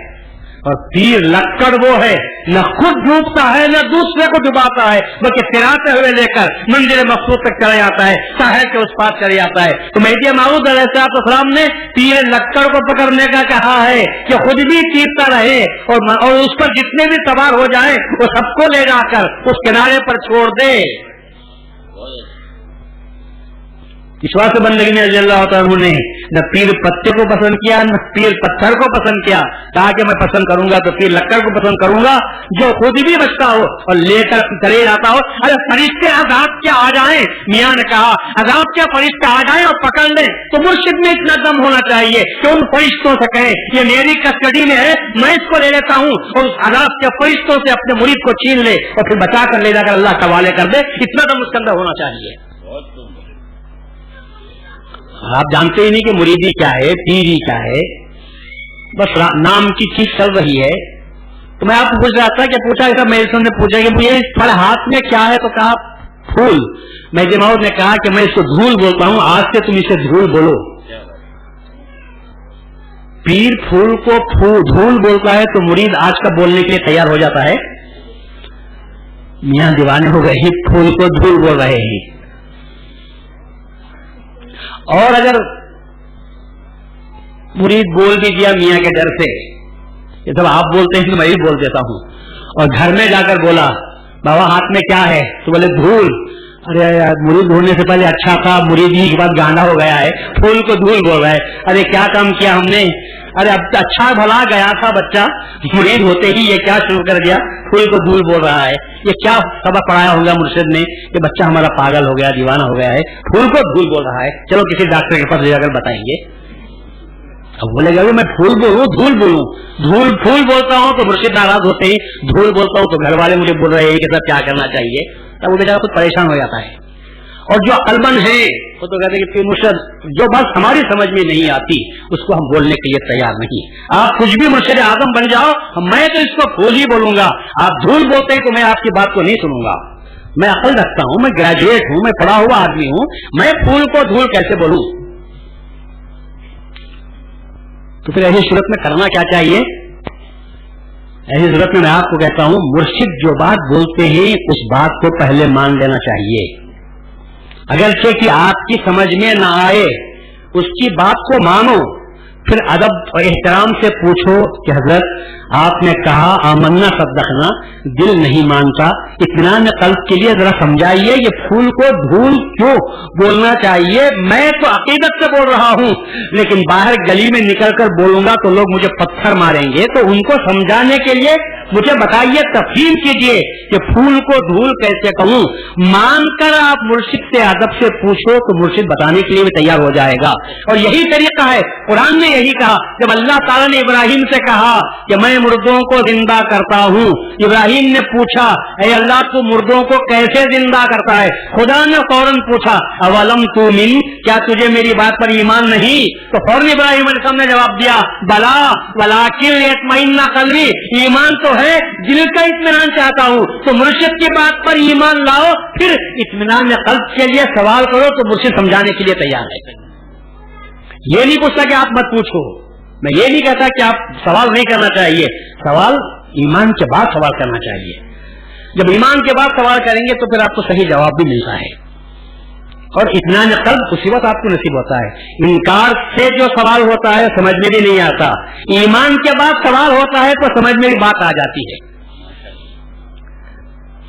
[SPEAKER 2] اور پیر لکڑ وہ ہے نہ خود ڈوبتا ہے نہ دوسرے کو ڈباتا ہے، بلکہ پھراتے ہوئے لے کر منزل مقصود تک چلا جاتا ہے، ساحل کے اس پاس چلا جاتا ہے. تو مہدی موعود علیہ السلام نے پیر لکڑ کو پکڑنے کا کہا ہے کہ خود بھی چیرتا رہے اور اس پر جتنے بھی سوار ہو جائیں وہ سب کو لے جا کر اس کنارے پر چھوڑ دے. وشواس بندگی میں رضی اللہ تعالیٰ نے نہ پیر پتے کو پسند کیا نہ پیر پتھر کو پسند کیا. کہا کہ میں پسند کروں گا تو پیر لکڑ کو پسند کروں گا جو خود بھی بچتا ہو اور لے کر چلے جاتا ہو. ارے فرشتے عذاب کیا آ جائیں، میاں نے کہا عذاب کیا فرشتے آ جائیں اور پکڑ لیں تو مرشد میں اتنا دم ہونا چاہیے کہ ان فرشتوں سے کہیں یہ میری کسٹڈی میں ہے، میں اس کو لے لیتا ہوں، اور اس عذاب کے فرشتوں سے اپنے مرید کو چھین لے اور پھر بچا کر لے جا کر اللہ کے حوالے کر دے. اتنا دم اس کے اندر ہونا چاہیے. آپ جانتے ہی نہیں کہ مریدی کیا ہے، پیری کیا ہے، بس نام کی چیز چل رہی ہے. تو میں آپ کو پوچھ رہا تھا کہ پوچھا ایسا میرے نے پوچھا کہ مجھے اس پھل ہاتھ میں کیا ہے، تو کہا پھول. مہدی موعود نے کہا کہ میں اس کو دھول بولتا ہوں، آج سے تم اسے دھول بولو. پیر پھول کو دھول بولتا ہے تو مرید آج کا بولنے کے لیے تیار ہو جاتا ہے. میاں دیوانے ہو گئے، پھول کو دھول بول رہے ہیں. اور اگر مرید بول بھی دیا میاں کے ڈر سے، یہ سب آپ بولتے ہیں کہ میں بھی بول دیتا ہوں، اور گھر میں جا کر بولا بابا ہاتھ میں کیا ہے، تو بولے دھول. ارے مرید ہونے سے پہلے اچھا تھا، مرید ہی کے بعد گانڈا ہو گیا ہے، پھول کو دھول بول رہا ہے. ارے کیا کام کیا ہم نے، ارے اب اچھا بھلا گیا تھا بچہ، مرید ہوتے ہی یہ کیا شروع کر دیا، پھول کو دھول بول رہا ہے. یہ کیا سبق پڑھایا ہوگا مرشد نے کہ بچہ ہمارا پاگل ہو گیا، دیوانہ ہو گیا ہے، پھول کو دھول بول رہا ہے. چلو کسی ڈاکٹر کے پاس لے جا کر بتائیں گے. اب بولے گا میں پھول بولوں، دھول بولوں، دھول پھول بولتا ہوں تو مرشد ناراض ہوتے ہیں، دھول بولتا ہوں تو گھر والے مجھے بول رہے ہیں کہ سب کیا کرنا چاہیے. تب وہ بیچارہ خود پریشان ہو جاتا ہے. اور جو عقل مند ہے وہ تو کہتے ہیں کہ مرشد جو بات ہماری سمجھ میں نہیں آتی اس کو ہم بولنے کے لیے تیار نہیں. آپ کچھ بھی مرشد اعظم بن جاؤ، میں تو اس کو پھول ہی بولوں گا. آپ دھول بولتے ہیں تو میں آپ کی بات کو نہیں سنوں گا. میں عقل رکھتا ہوں، میں گریجویٹ ہوں، میں پڑھا ہوا آدمی ہوں، میں پھول کو دھول کیسے بولوں. تو پھر ایسی صورت میں کرنا کیا چاہیے؟ ایسی صورت میں آپ کو کہتا ہوں مرشد جو بات بولتے ہیں اس بات کو پہلے مان لینا چاہیے، اگرچہ کہ آپ کی سمجھ میں نہ آئے، اس کی بات کو مانو. پھر ادب اور احترام سے پوچھو کہ حضرت آپ نے کہا آمنا صدقنا، دل نہیں مانتا، اطمینان قلب کے لیے ذرا سمجھائیے یہ پھول کو دھول کیوں بولنا چاہیے. میں تو عقیدت سے بول رہا ہوں، لیکن باہر گلی میں نکل کر بولوں گا تو لوگ مجھے پتھر ماریں گے. تو ان کو سمجھانے کے لیے مجھے بتائیے، تفہیم کیجیے کہ پھول کو دھول کیسے کہوں. مان کر آپ مرشد سے ادب سے پوچھو تو مرشد بتانے کے لیے بھی تیار ہو جائے گا. اور یہی طریقہ ہے، قرآن نے یہی کہا. جب اللہ تعالیٰ نے ابراہیم سے کہا کہ میں مردوں کو زندہ کرتا ہوں، ابراہیم نے پوچھا اے اللہ تو مردوں کو کیسے زندہ کرتا ہے؟ خدا نے فوراً پوچھا اولم تؤمن، کیا تجھے میری بات پر ایمان نہیں؟ تو فوراً ابراہیم علیہ السلام نے جواب دیا بلا ولکن لیطمئن قلبی، ایمان تو ہے، دل کا اطمینان چاہتا ہوں. تو مرشد کی بات پر ایمان لاؤ، پھر اطمینان قلب کے لیے سوال کرو تو مرشد سمجھانے کے لیے تیار ہے. یہ نہیں پوچھتا کہ آپ مت پوچھو، میں یہ نہیں کہتا کہ آپ سوال نہیں کرنا چاہیے، سوال ایمان کے بعد سوال کرنا چاہیے. جب ایمان کے بعد سوال کریں گے تو پھر آپ کو صحیح جواب بھی ملتا ہے اور اطمینان قلب اسی وقت آپ کو نصیب ہوتا ہے. انکار سے جو سوال ہوتا ہے سمجھ میں بھی نہیں آتا، ایمان کے بعد سوال ہوتا ہے تو سمجھ میں بھی بات آ جاتی ہے.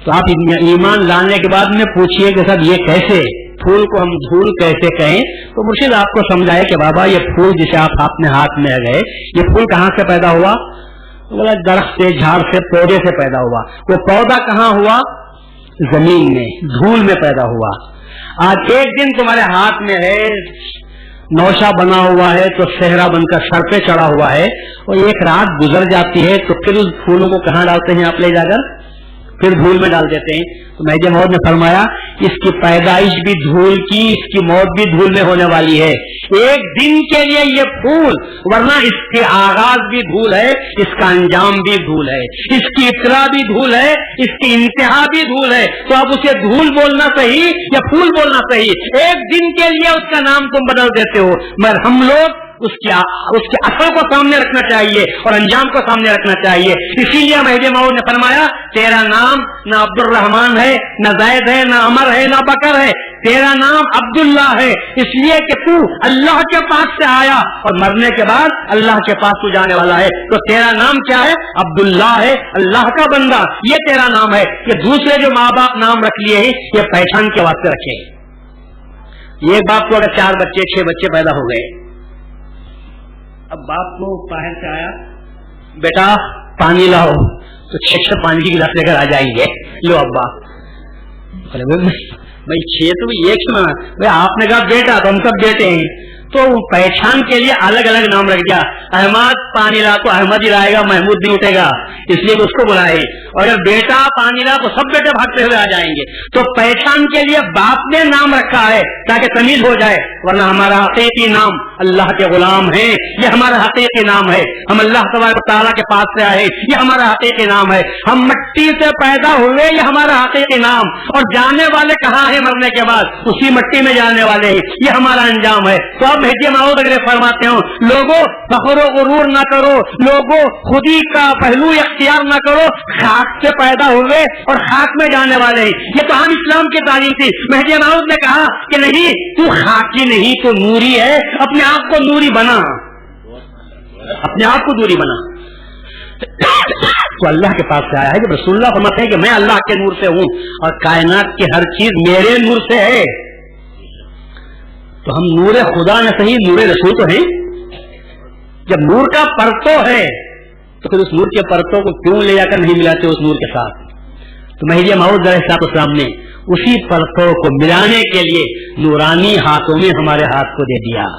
[SPEAKER 2] تو آپ ایمان لانے کے بعد میں پوچھئے کہ صاحب یہ کیسے پھول کو ہم دھول کیسے کہیں؟ تو مرشد آپ کو سمجھائے کہ بابا یہ پھول جسے آپ اپنے ہاتھ میں گئے، یہ پھول کہاں سے پیدا ہوا؟ بولا درخت سے، جھاڑ سے، پودے سے پیدا ہوا. وہ پودا کہاں ہوا؟ زمین میں، دھول میں پیدا ہوا. آج ایک دن تمہارے ہاتھ میں ہے، نوشا بنا ہوا ہے تو صحرا بن کر سر پہ چڑھا ہوا ہے، اور ایک رات گزر جاتی ہے تو پھر اس پھولوں کو کہاں ڈالتے ہیں آپ لے جا کر؟ پھر دھول میں ڈال دیتے ہیں. تو مہدی موعود نے فرمایا اس کی پیدائش بھی دھول کی، اس کی موت بھی دھول میں ہونے والی ہے. ایک دن کے لیے یہ پھول، ورنہ اس کے آغاز بھی دھول ہے، اس کا انجام بھی دھول ہے، اس کی ابتدا بھی دھول ہے، اس کی انتہا بھی دھول ہے. تو اب اسے دھول بولنا صحیح یا پھول بولنا صحیح؟ ایک دن کے لیے اس کا نام تم بدل دیتے ہو، مگر ہم لوگ اس کے اثر کو سامنے رکھنا چاہیے اور انجام کو سامنے رکھنا چاہیے. اسی لیے مہدی موعود نے فرمایا تیرا نام نہ عبد الرحمان ہے، نہ زید ہے، نہ عمر ہے، نہ بکر ہے، تیرا نام عبداللہ ہے، اس لیے کہ تو اللہ کے پاس سے آیا اور مرنے کے بعد اللہ کے پاس تو جانے والا ہے. تو تیرا نام کیا ہے؟ عبداللہ ہے، اللہ کا بندہ، یہ تیرا نام ہے. یہ دوسرے جو ماں باپ نام رکھ لیے ہیں یہ پہچان کے واسطے رکھے. ایک باپ کو اگر 4 بچے 6 بچے پیدا ہو گئے، اب باپ کو باہر سے آیا بیٹا پانی لاؤ تو 6 پانی کی گلاس لے کر آ جائیں گے. لو ابا، بھائی 6 تو ایک سنا بھائی آپ نے کہا بیٹا تو ہم سب بیٹے ہیں، تو پہچان کے لیے الگ الگ نام رکھ دیا. احمد پانی لا تو احمد ہی لائے گا, محمود نہیں اٹھے گا, اس لیے اس کو بلائے. اور اگر بیٹا پانی لا تو سب بیٹے بھاگتے ہوئے آ جائیں گے. تو پہچان کے لیے باپ نے نام رکھا ہے تاکہ تمیز ہو جائے, ورنہ ہمارا حقیقی نام اللہ کے غلام ہیں, یہ ہمارا حقیقی نام ہے. ہم اللہ تبارک و تعالیٰ کے پاس سے آئے, یہ ہمارا حقیقی نام ہے. ہم مٹی سے پیدا ہوئے, یہ ہمارا حقیقی نام. اور جانے والے کہاں ہیں مرنے کے بعد, اسی مٹی میں جانے والے ہیں, یہ ہمارا انجام ہے. تو اب مہدی موعود اگر فرماتے ہوں, لوگوں فخر و غرور نہ کرو, لوگوں خودی کا پہلو اختیار نہ کرو, خاک سے پیدا ہوئے اور خاک میں جانے والے ہیں. یہ تو ہم اسلام کی تعلیم تھی. مہدی موعود نے کہا کہ نہیں, تو خاکی نہیں, تو نوری ہے, اپنے آپ کو نوری بنا, اپنے آپ کو نوری بنا. تو اللہ کے پاس سے آیا ہے. جب رسول اللہ فرماتے ہیں کہ میں اللہ کے نور سے ہوں اور کائنات کی ہر چیز میرے نور سے ہے, تو ہم نور خدا نہ صحیح نور رسول تو ہیں. جب نور کا پرتو ہے تو پھر اس نور کے پرتوں کو کیوں لے جا کر نہیں ملاتے اس نور کے ساتھ؟ تو مہدی موعود علیہ السلام نے اسی پرتوں کو ملانے کے لیے نورانی ہاتھوں میں ہمارے ہاتھ کو دے دیا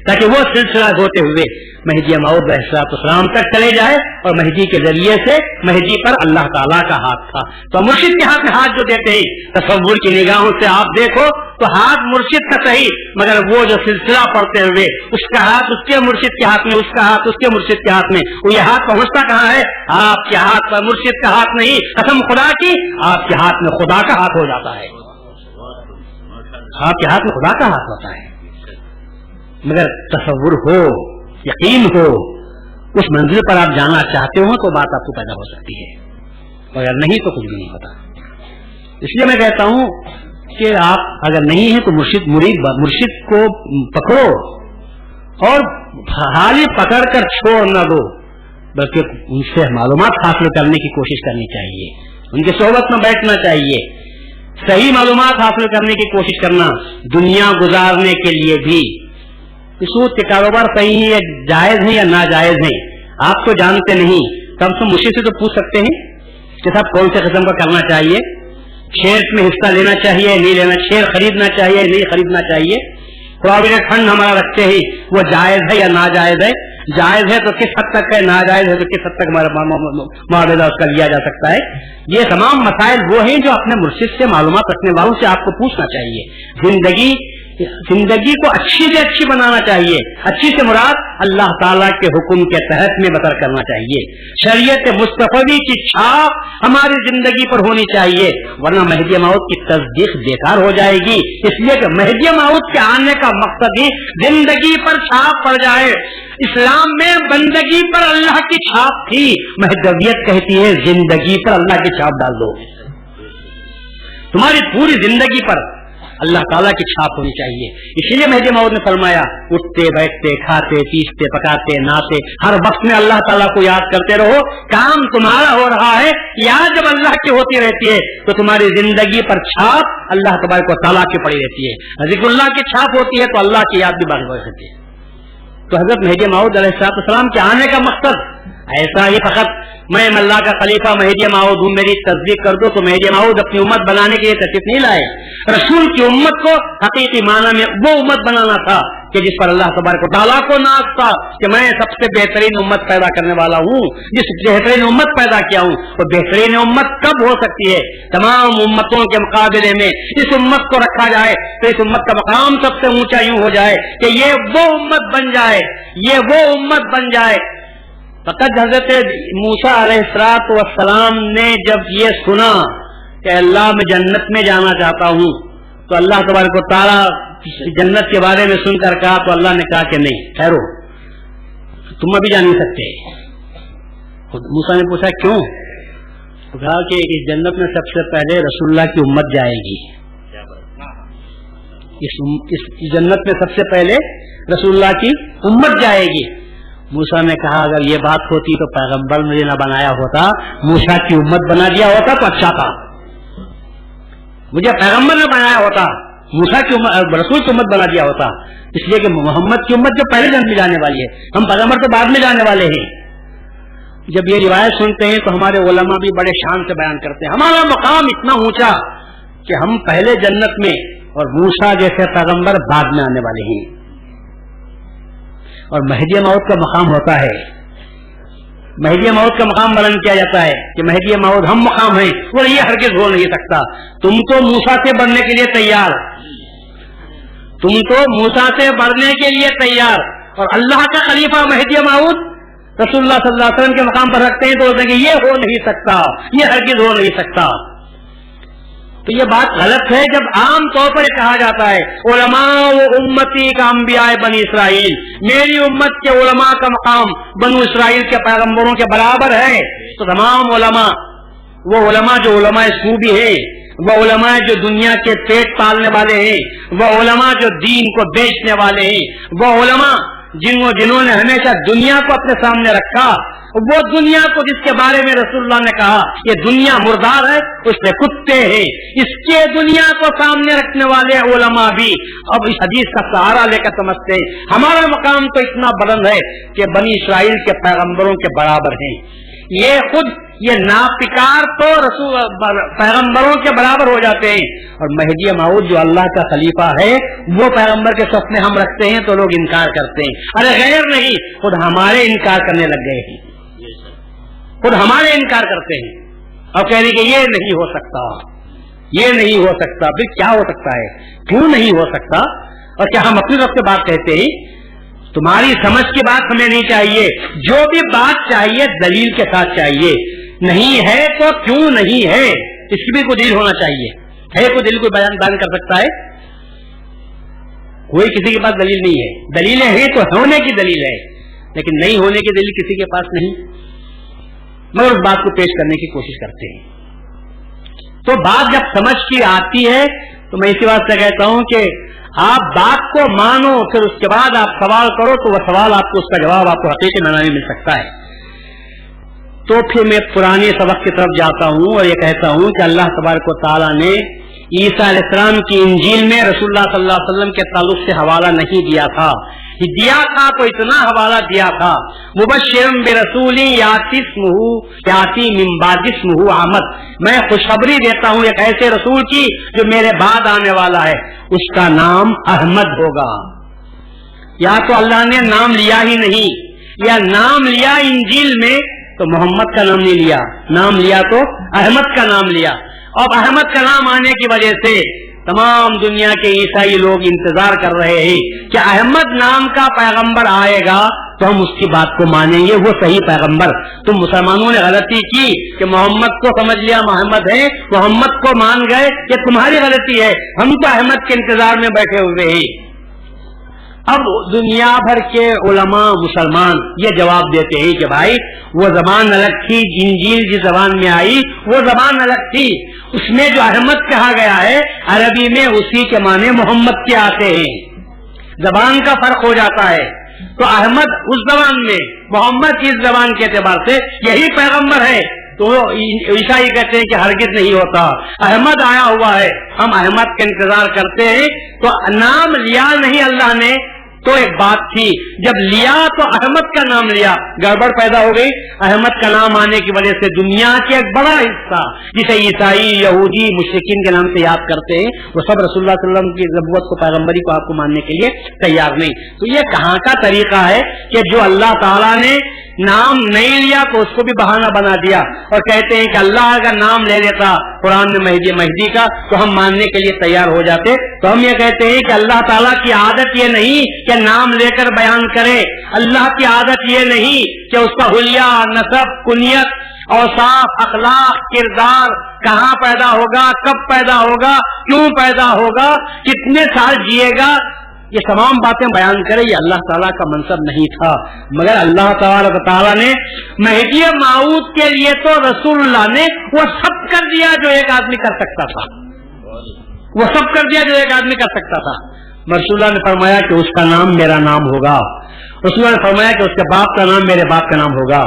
[SPEAKER 2] تاکہ وہ سلسلہ ہوتے ہوئے مہدی موعود علیہ السلام تک چلے جائے. اور مہدی کے ذریعے سے مہدی پر اللہ تعالیٰ کا ہاتھ تھا. تو مرشد کے ہاتھ میں ہاتھ جو دیتے ہیں, تصور کی نگاہوں سے آپ دیکھو تو ہاتھ مرشد کا صحیح, مگر وہ جو سلسلہ پڑھتے ہوئے اس کا ہاتھ اس کے مرشد کے ہاتھ میں, اس کا ہاتھ اس کے مرشد کے ہاتھ میں, وہ یہ ہاتھ پہنچتا کہاں ہے؟ آپ کے ہاتھ پر مرشد کا ہاتھ نہیں, قسم خدا کی آپ کے ہاتھ میں خدا کا ہاتھ ہو جاتا ہے, آپ کے ہاتھ میں خدا کا ہاتھ ہوتا ہے. مگر تصور ہو, یقین ہو, اس منزل پر آپ جانا چاہتے ہو تو بات آپ کو پیدا ہو سکتی ہے, اگر نہیں تو کچھ بھی نہیں ہوتا. اس لیے میں کہتا ہوں کہ آپ اگر نہیں ہیں تو مرشد کو پکڑو اور حالی پکڑ کر چھوڑ نہ دو, بلکہ ان سے معلومات حاصل کرنے کی کوشش کرنی چاہیے, ان کی صحبت میں بیٹھنا چاہیے, صحیح معلومات حاصل کرنے کی کوشش کرنا. دنیا گزارنے کے لیے بھی سود کے کاروبار صحیح ہے یا جائز ہیں یا ناجائز ہیں آپ تو جانتے نہیں, کم سے مرشد سے تو پوچھ سکتے ہیں کہ صاحب کون سے قسم کا کرنا چاہیے, شیئر میں حصہ لینا چاہیے نہیں لینا, شیئر خریدنا چاہیے نہیں خریدنا چاہیے, پروویڈنٹ فنڈ ہمارا رکھتے ہیں وہ جائز ہے یا ناجائز ہے, جائز ہے تو کس حد تک ہے, ناجائز ہے تو کس حد تک ہمارا معاوضہ اس کا لیا جا سکتا ہے. یہ تمام مسائل وہ ہیں جو اپنے مرشد سے معلومات رکھنے والوں سے آپ کو پوچھنا چاہیے. زندگی کو اچھی سے اچھی بنانا چاہیے, اچھی سے مراد اللہ تعالیٰ کے حکم کے تحت میں بسر کرنا چاہیے. شریعت مصطفی کی چھاپ ہماری زندگی پر ہونی چاہیے, ورنہ مہدی موعود کی تصدیق بیکار ہو جائے گی. اس لیے کہ مہدی موعود کے آنے کا مقصد ہی زندگی پر چھاپ پڑ جائے. اسلام میں بندگی پر اللہ کی چھاپ تھی, مہدویت کہتی ہے زندگی پر اللہ کی چھاپ ڈال دو. تمہاری پوری زندگی پر اللہ تعالیٰ کی چھاپ ہونی چاہیے. اسی لیے مہدی موعود نے فرمایا اٹھتے بیٹھتے کھاتے پیستے پکاتے ناچتے ہر وقت میں اللہ تعالیٰ کو یاد کرتے رہو. کام تمہارا ہو رہا ہے, یاد جب اللہ کی ہوتی رہتی ہے تو تمہاری زندگی پر چھاپ اللہ تبارک و تعالیٰ کی پڑی رہتی ہے. ذکر اللہ کی چھاپ ہوتی ہے تو اللہ کی یاد بھی باقی رہتی ہے. تو حضرت مہدی موعود علیہ السلام کے آنے کا مقصد ایسا ہی فقط میں اللہ کا خلیفہ مہدی موعود ہوں میری تصدیق کر دو تو مہدی موعود اپنی امت بنانے کے لیے تشریف نہیں لائے. رسول کی امت کو حقیقی معنی میں وہ امت بنانا تھا کہ جس پر اللہ تبارک و تعالیٰ کو ناز تھا کہ میں سب سے بہترین امت پیدا کرنے والا ہوں, جس بہترین امت پیدا کیا ہوں. تو بہترین امت کب ہو سکتی ہے؟ تمام امتوں کے مقابلے میں اس امت کو رکھا جائے تو اس امت کا مقام سب سے اونچا یوں ہو جائے کہ یہ وہ امت بن جائے, یہ وہ امت بن جائے. فقط حضرت موسیٰ علیہ السلام نے جب یہ سنا کہ اللہ میں جنت میں جانا چاہتا ہوں تو اللہ تبارک و تعالیٰ جنت کے بارے میں سن کر کہا تو اللہ نے کہا کہ نہیں ٹھہرو, تم ابھی جا نہیں سکتے. موسیٰ نے پوچھا کیوں؟ تو کہا کہ اس جنت میں سب سے پہلے رسول اللہ کی امت جائے گی, اس جنت میں سب سے پہلے رسول اللہ کی امت جائے گی. موسیٰ نے کہا اگر یہ بات ہوتی تو پیغمبر مجھے نہ بنایا ہوتا, موسیٰ کی امت بنا دیا ہوتا تو اچھا تھا. مجھے پیغمبر نے بنایا ہوتا, موسیٰ کی رسول کی امت بنا دیا ہوتا. اس لیے کہ محمد کی امت جو پہلے جنت میں جانے والی ہے, ہم پیغمبر تو بعد میں جانے والے ہیں. جب یہ روایت سنتے ہیں تو ہمارے علماء بھی بڑے شان سے بیان کرتے ہیں ہمارا مقام اتنا اونچا کہ ہم پہلے جنت میں اور موسیٰ جیسے پیغمبر بعد میں آنے والے ہیں. اور مہدی موعود کا مقام ہوتا ہے، مہدی موعود کا مقام بلند کیا جاتا ہے کہ مہدی موعود ہم مقام ہیں، اور یہ ہرگز ہو نہیں سکتا. تم تو موسیٰ سے بڑھنے کے لیے تیار، تم تو موسیٰ سے بڑھنے کے لیے تیار، اور اللہ کا خلیفہ مہدی موعود رسول اللہ صلی اللہ علیہ وسلم کے مقام پر رکھتے ہیں تو بولتے ہیں کہ یہ ہو نہیں سکتا، یہ ہرگز ہو نہیں سکتا. تو یہ بات غلط ہے جب عام طور پر کہا جاتا ہے علماء و امتی کا انبیاء بنی اسرائیل، میری امت کے علماء کا مقام بنو اسرائیل کے پیغمبروں کے برابر ہے. تو تمام علماء، وہ علماء جو علماء سو بھی ہیں، وہ علماء جو دنیا کے پیٹ پالنے والے ہیں، وہ علماء جو دین کو بیچنے والے ہیں، وہ علماء جنہوں نے ہمیشہ دنیا کو اپنے سامنے رکھا، وہ دنیا کو جس کے بارے میں رسول اللہ نے کہا یہ دنیا مردار ہے، اس میں کتے ہیں، اس کے دنیا کو سامنے رکھنے والے علماء بھی اب اس حدیث کا سہارا لے کر سمجھتے ہیں ہمارا مقام تو اتنا بلند ہے کہ بنی اسرائیل کے پیغمبروں کے برابر ہیں. یہ خود یہ ناپکار تو رسول پیغمبروں کے برابر ہو جاتے ہیں، اور مہدی موعود جو اللہ کا خلیفہ ہے وہ پیغمبر کے صف میں ہم رکھتے ہیں تو لوگ انکار کرتے ہیں. ارے غیر نہیں، خود ہمارے انکار کرنے لگ گئے ہیں، خود ہمارے انکار کرتے ہیں اور کہہ رہے کہ یہ نہیں ہو سکتا، یہ نہیں ہو سکتا. پھر کیا ہو سکتا ہے؟ کیوں نہیں ہو سکتا؟ اور کیا ہم اپنی طرف سے بات کہتے ہیں؟ تمہاری سمجھ کی بات ہمیں نہیں چاہیے، جو بھی بات چاہیے دلیل کے ساتھ چاہیے. نہیں ہے تو کیوں نہیں ہے اس کی بھی کوئی دلیل ہونا چاہیے. ہے کوئی دلیل کوئی بیان کر سکتا ہے؟ کوئی کسی کے پاس دلیل نہیں ہے. دلیلیں ہیں تو ہونے کی دلیل ہے، لیکن نہیں ہونے کی دلیل کسی کے پاس نہیں، مگر اس بات کو پیش کرنے کی کوشش کرتے ہیں. تو بات جب سمجھ کی آتی ہے تو میں اسی بات سے کہتا ہوں کہ آپ بات کو مانو، پھر اس کے بعد آپ سوال کرو تو وہ سوال آپ کو اس کا جواب آپ کو حقیقی معنی میں مل سکتا ہے. تو پھر میں پرانے سبق کی طرف جاتا ہوں اور یہ کہتا ہوں کہ اللہ تبارک و تعالیٰ نے عیسیٰ علیہ السلام کی انجیل میں رسول اللہ صلی اللہ علیہ وسلم کے تعلق سے حوالہ نہیں دیا تھا، دیا تھا تو اتنا حوالہ دیا تھا مبشرا برسول یاتی من بعد اسمہ احمد، میں خوشخبری دیتا ہوں ایک ایسے رسول کی جو میرے بعد آنے والا ہے، اس کا نام احمد ہوگا. یا تو اللہ نے نام لیا ہی نہیں، یا نام لیا انجیل میں تو محمد کا نام نہیں لیا، نام لیا تو احمد کا نام لیا. اب احمد کا نام آنے کی وجہ سے تمام دنیا کے عیسائی لوگ انتظار کر رہے ہیں کہ احمد نام کا پیغمبر آئے گا تو ہم اس کی بات کو مانیں گے، وہ صحیح پیغمبر. تم مسلمانوں نے غلطی کی کہ محمد کو سمجھ لیا محمد ہے، محمد کو مان گئے، یہ تمہاری غلطی ہے، ہم تو احمد کے انتظار میں بیٹھے ہوئے ہیں. اب دنیا بھر کے علماء مسلمان یہ جواب دیتے ہیں کہ بھائی وہ زبان الگ تھی، انجیل جس زبان میں آئی وہ زبان الگ تھی، اس میں جو احمد کہا گیا ہے عربی میں اسی کے معنی محمد کے آتے ہیں، زبان کا فرق ہو جاتا ہے. تو احمد اس زبان میں، محمد اس زبان کے اعتبار سے یہی پیغمبر ہے. تو عیسائی کہتے ہیں کہ ہرگز نہیں ہوتا، احمد آیا ہوا ہے، ہم احمد کا انتظار کرتے ہیں. تو نام لیا نہیں اللہ نے تو ایک بات تھی، جب لیا تو احمد کا نام لیا، گڑبڑ پیدا ہو گئی. احمد کا نام آنے کی وجہ سے دنیا کے ایک بڑا حصہ جسے عیسائی، یہودی، مشرکین کے نام سے یاد کرتے ہیں وہ سب رسول اللہ صلی اللہ علیہ وسلم کی نبوت کو، پیغمبری کو آپ کو ماننے کے لیے تیار نہیں. تو یہ کہاں کا طریقہ ہے کہ جو اللہ تعالیٰ نے نام نہیں لیا تو اس کو بھی بہانہ بنا دیا، اور کہتے ہیں کہ اللہ اگر نام لے لیتا قرآن میں مہدی کا تو ہم ماننے کے لیے تیار ہو جاتے. تو ہم یہ کہتے ہیں کہ اللہ تعالیٰ کی عادت یہ نہیں کہ نام لے کر بیان کرے، اللہ کی عادت یہ نہیں کہ اس کا حلیہ، نسب، کنیت، اوصاف، اخلاق، کردار کہاں پیدا ہوگا، کب پیدا ہوگا، کیوں پیدا ہوگا، کتنے سال جیے گا، یہ تمام باتیں بیان کرے. یہ اللہ تعالیٰ کا منصب نہیں تھا، مگر اللہ تعالیٰ نے مہدی موعود کے لیے تو رسول اللہ نے وہ سب کر دیا جو ایک آدمی کر سکتا تھا، وہ سب کر دیا جو ایک آدمی کر سکتا تھا. رسول اللہ نے فرمایا کہ اس کا نام میرا نام ہوگا، رسول اللہ نے فرمایا کہ اس کے باپ کا نام میرے باپ کا نام ہوگا،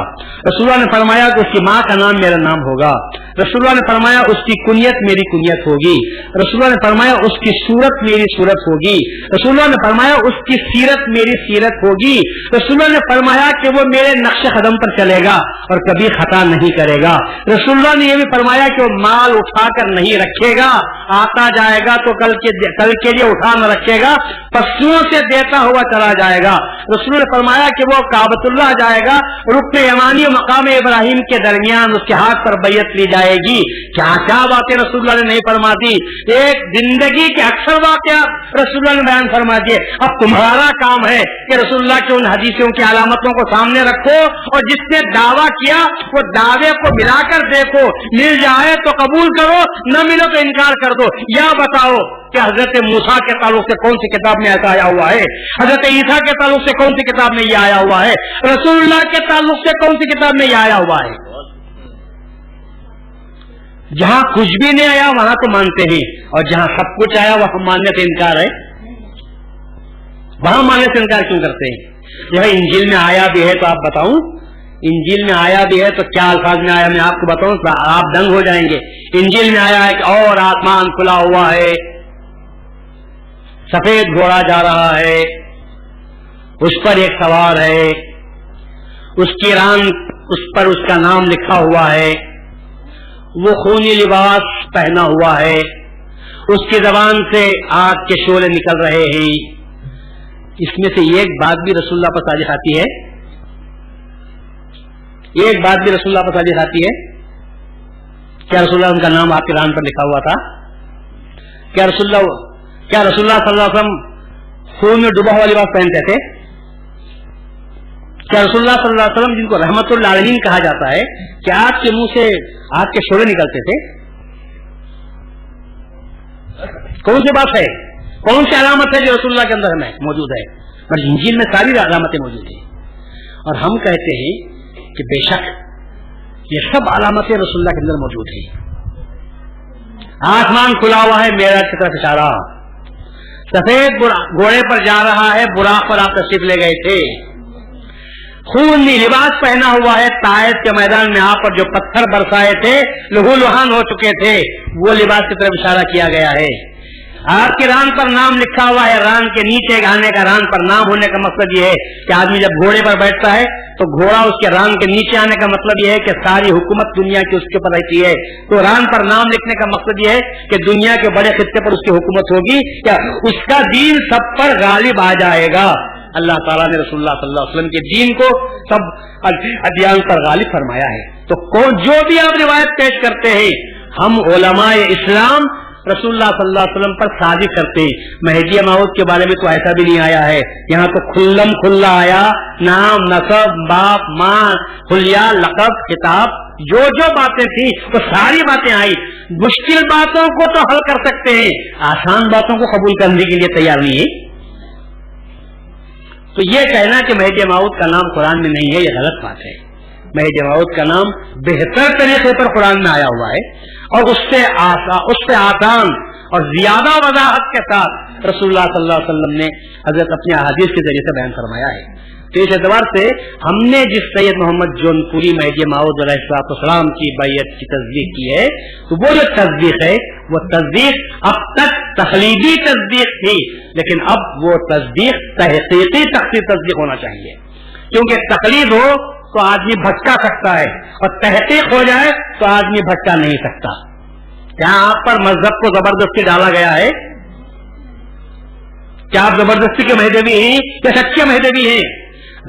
[SPEAKER 2] رسول اللہ نے فرمایا کہ اس کی ماں کا نام میرا نام ہوگا، رسول اللہ نے فرمایا اس کی کنیت میری کنیت ہوگی، رسول اللہ نے فرمایا اس کی صورت میری صورت ہوگی، رسول اللہ نے فرمایا اس کی سیرت میری سیرت ہوگی، رسول اللہ نے فرمایا کہ وہ میرے نقش قدم پر چلے گا اور کبھی خطا نہیں کرے گا. رسول اللہ نے یہ بھی فرمایا کہ وہ مال اٹھا کر نہیں رکھے گا، آتا جائے گا تو کل کے لیے اٹھا نہ رکھے گا، پشوؤں سے دیتا ہوا چلا جائے گا. رسول نے فرمایا کہ وہ کعبۃ جائے گا، رکن یمانی و مقام ابراہیم کے درمیان اس کے ہاتھ پر بیعت لی جائے گی. کیا کیا باتیں رسول اللہ نے نہیں فرما دی، ایک زندگی کے اکثر واقعات رسول اللہ نے بیان فرما دیے. اب تمہارا کام ہے کہ رسول اللہ کی ان حدیثوں کی علامتوں کو سامنے رکھو، اور جس نے دعویٰ کیا وہ دعوے کو ملا کر دیکھو، مل جائے تو قبول کرو، نہ ملے تو انکار کر دو. یا بتاؤ کہ حضرت موسیٰ کے تعلق سے کون سی کتاب میں ایسا آیا ہوا ہے، حضرت عیسیٰ کے تعلق سے کون سی کتاب میں یہ آیا ہوا ہے، رسول اللہ کے تعلق سے کون سی کتاب میں یہ آیا ہوا ہے. جہاں کچھ بھی نہیں آیا وہاں تو مانتے ہیں، اور جہاں سب کچھ آیا وہاں ماننے سے انکار ہے. وہاں ماننے سے انکار کیوں کرتے ہیں؟ جب انجیل میں آیا بھی ہے تو آپ بتاؤں، انجیل میں آیا بھی ہے تو کیا الفاظ میں آیا میں آپ کو بتاؤں تو آپ دنگ ہو جائیں گے. انجیل میں آیا ہے کہ اور آسمان کھلا ہوا ہے، سفید گھوڑا جا رہا ہے، اس پر ایک سوار ہے، اس کی ران اس پر اس کا نام لکھا ہوا ہے، وہ خونی لباس پہنا ہوا ہے، اس کی زبان سے آگ کے شعلے نکل رہے ہیں. اس میں سے ایک بات بھی رسول اللہ پر صادق آتی ہے؟ ایک بات بھی رسول اللہ پر صادق آتی ہے؟ کیا رسول اللہ ان کا نام آپ کے ران پر لکھا ہوا تھا؟ کیا رسول اللہ صلی اللہ علیہ وسلم خون میں ڈوبا ہوا لباس پہنتے تھے؟ کیا رسول اللہ صلی اللہ علیہ وسلم جن کو رحمت للعالمین کہا جاتا ہے کہ آپ کے منہ سے آگ کے شعلے نکلتے تھے؟ کون سی بات ہے، کون سی علامت ہے جو رسول اللہ کے اندر میں موجود ہے؟ پر انجیل میں ساری علامتیں موجود ہیں، اور ہم کہتے ہیں کہ بے شک یہ سب علامتیں رسول اللہ کے اندر موجود ہیں. آسمان کھلا ہوا ہے، معراج کی طرف اشارہ، سفید گھوڑے پر جا رہا ہے، براق پر آپ تشریف لے گئے تھے، خونی لباس پہنا ہوا ہے، طائف کے میدان میں آپ پر جو پتھر برسائے تھے لہو لہان ہو چکے تھے، وہ لباس کی طرف اشارہ کیا گیا ہے. آپ کی ران پر نام لکھا ہوا ہے، ران کے نیچے گانے کا ران پر نام ہونے کا مقصد یہ ہے کہ آدمی جب گھوڑے پر بیٹھتا ہے تو گھوڑا اس کے ران کے نیچے آنے کا مطلب یہ ہے کہ ساری حکومت دنیا کی اس کے اوپر رہتی ہے. تو ران پر نام لکھنے کا مقصد یہ ہے کہ دنیا کے بڑے خطے پر اس کی حکومت ہوگی، کیا اس کا دین سب پر غالب آ جائے گا. اللہ تعالیٰ نے رسول اللہ صلی اللہ علیہ وسلم کے دین کو سب ادیان پر غالب فرمایا ہے. تو جو بھی آپ روایت پیش کرتے ہیں، ہم علماء اسلام رسول اللہ صلی اللہ علیہ وسلم پر صادق کرتے ہیں. مہدی موعود کے بارے میں تو ایسا بھی نہیں آیا ہے، یہاں تو کھلم کھلا آیا، نام، نسب، باپ، ماں، حلیہ، لقب، خطاب، جو باتیں تھیں وہ ساری باتیں آئی. مشکل باتوں کو تو حل کر سکتے ہیں، آسان باتوں کو قبول کرنے کے لیے تیار نہیں ہے. تو یہ کہنا کہ مہدی موعود کا نام قرآن میں نہیں ہے، یہ غلط بات ہے. مہدی موعود کا نام بہتر طریقے پر قرآن میں آیا ہوا ہے، اور اس سے آسان اور زیادہ وضاحت کے ساتھ رسول اللہ صلی اللہ علیہ وسلم نے حضرت اپنے احادیث کے ذریعے سے بیان فرمایا ہے. تو اس اعتبار سے ہم نے جس سید محمد جون پوری مہدی موعود علیہ السلام کی بیعت کی تصدیق کی ہے، تو وہ جو تصدیق ہے وہ تصدیق اب تک تقلیدی تصدیق تھی، لیکن اب وہ تصدیق تحقیقی تصدیق ہونا چاہیے. کیونکہ تقلید ہو تو آدمی بھٹکا سکتا ہے، اور تحقیق ہو جائے تو آدمی بھٹکا نہیں سکتا. کیا آپ پر مذہب کو زبردستی ڈالا گیا ہے؟ کیا آپ زبردستی کے مہدوی ہیں یا سچے مہدوی ہیں؟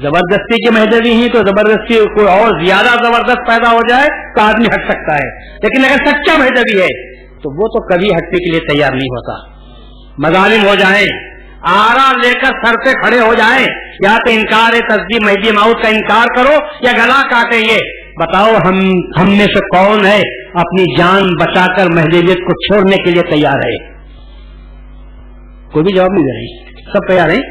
[SPEAKER 2] زبردستی کے مہدوی ہیں تو زبردستی کوئی اور زیادہ زبردست پیدا ہو جائے تو آدمی ہٹ سکتا ہے، لیکن اگر سچا مہدوی ہے تو وہ تو کبھی ہٹنے کے لیے تیار نہیں ہوتا. مظالم ہو جائیں، آرا لے کر سر پہ کھڑے ہو جائیں، یا تو انکار تصدیق مہدی موعود کا انکار کرو یا گلا کاٹیں گے. بتاؤ ہم میں سے کون ہے اپنی جان بچا کر مہدویت کو چھوڑنے کے لیے تیار ہے؟ کوئی بھی جواب نہیں دے رہی. سب تیار ہیں؟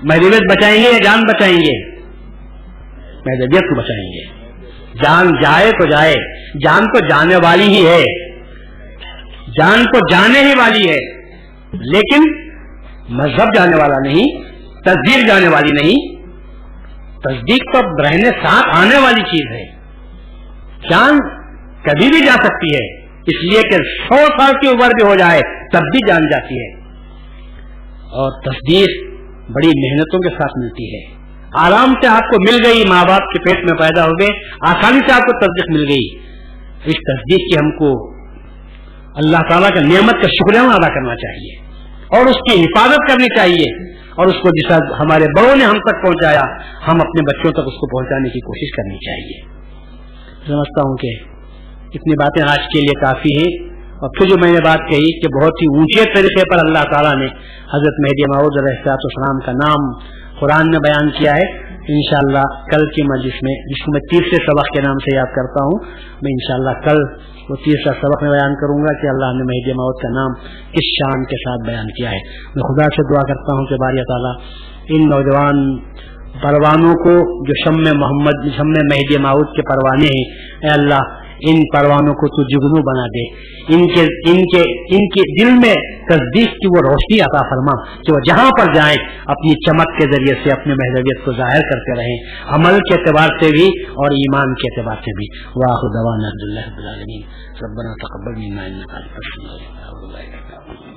[SPEAKER 2] مہدویت بچائیں گے یا جان بچائیں گے؟ مہدویت کو بچائیں گے. جان جائے تو جائے، جان تو جانے والی ہی ہے، جان تو جانے ہی والی ہے، لیکن مذہب جانے والا نہیں، تصدیق جانے والی نہیں. تصدیق تو رہنے ساتھ آنے والی چیز ہے. جان کبھی بھی جا سکتی ہے، اس لیے کہ 100 سال کی عمر بھی ہو جائے تب بھی جان جاتی ہے. اور تصدیق بڑی محنتوں کے ساتھ ملتی ہے. آرام سے آپ کو مل گئی، ماں باپ کے پیٹ میں پیدا ہو گئے، آسانی سے آپ کو تصدیق مل گئی. اس تصدیق کی ہم کو اللہ تعالیٰ کے نعمت کا شکریہ ادا کرنا چاہیے، اور اس کی حفاظت کرنی چاہیے، اور اس کو جس ہمارے بڑوں نے ہم تک پہنچایا ہم اپنے بچوں تک اس کو پہنچانے کی کوشش کرنی چاہیے. سمجھتا ہوں کہ اتنی باتیں آج کے لیے کافی ہیں. اور پھر جو میں نے بات کہی کہ بہت ہی اونچے طریقے پر اللہ تعالیٰ نے حضرت مہدی موعود علیہ السلام کا نام قرآن میں بیان کیا ہے. انشاءاللہ کل کی مجلس میں جس کو میں تیسرے سبق کے نام سے یاد کرتا ہوں, میں انشاءاللہ کل وہ تیسرا سبق میں بیان کروں گا کہ اللہ نے مہدی موعود کا نام کس شان کے ساتھ بیان کیا ہے. میں خدا سے دعا کرتا ہوں کہ باری تعالیٰ ان نوجوان پروانوں کو جو شم مہدی موعود کے پروانے ہیں, اے اللہ ان پروانوں کو تو جگنو بنا دے, ان کے دل میں تصدیق کی وہ روشنی عطا فرما کہ وہ جہاں پر جائیں اپنی چمک کے ذریعے سے اپنے مہدویت کو ظاہر کرتے رہیں, عمل کے اعتبار سے بھی اور ایمان کے اعتبار سے بھی. وآخر دعوانا الحمدللہ رب العالمین. ربنا تقبل منا انک انت السمیع العلیم.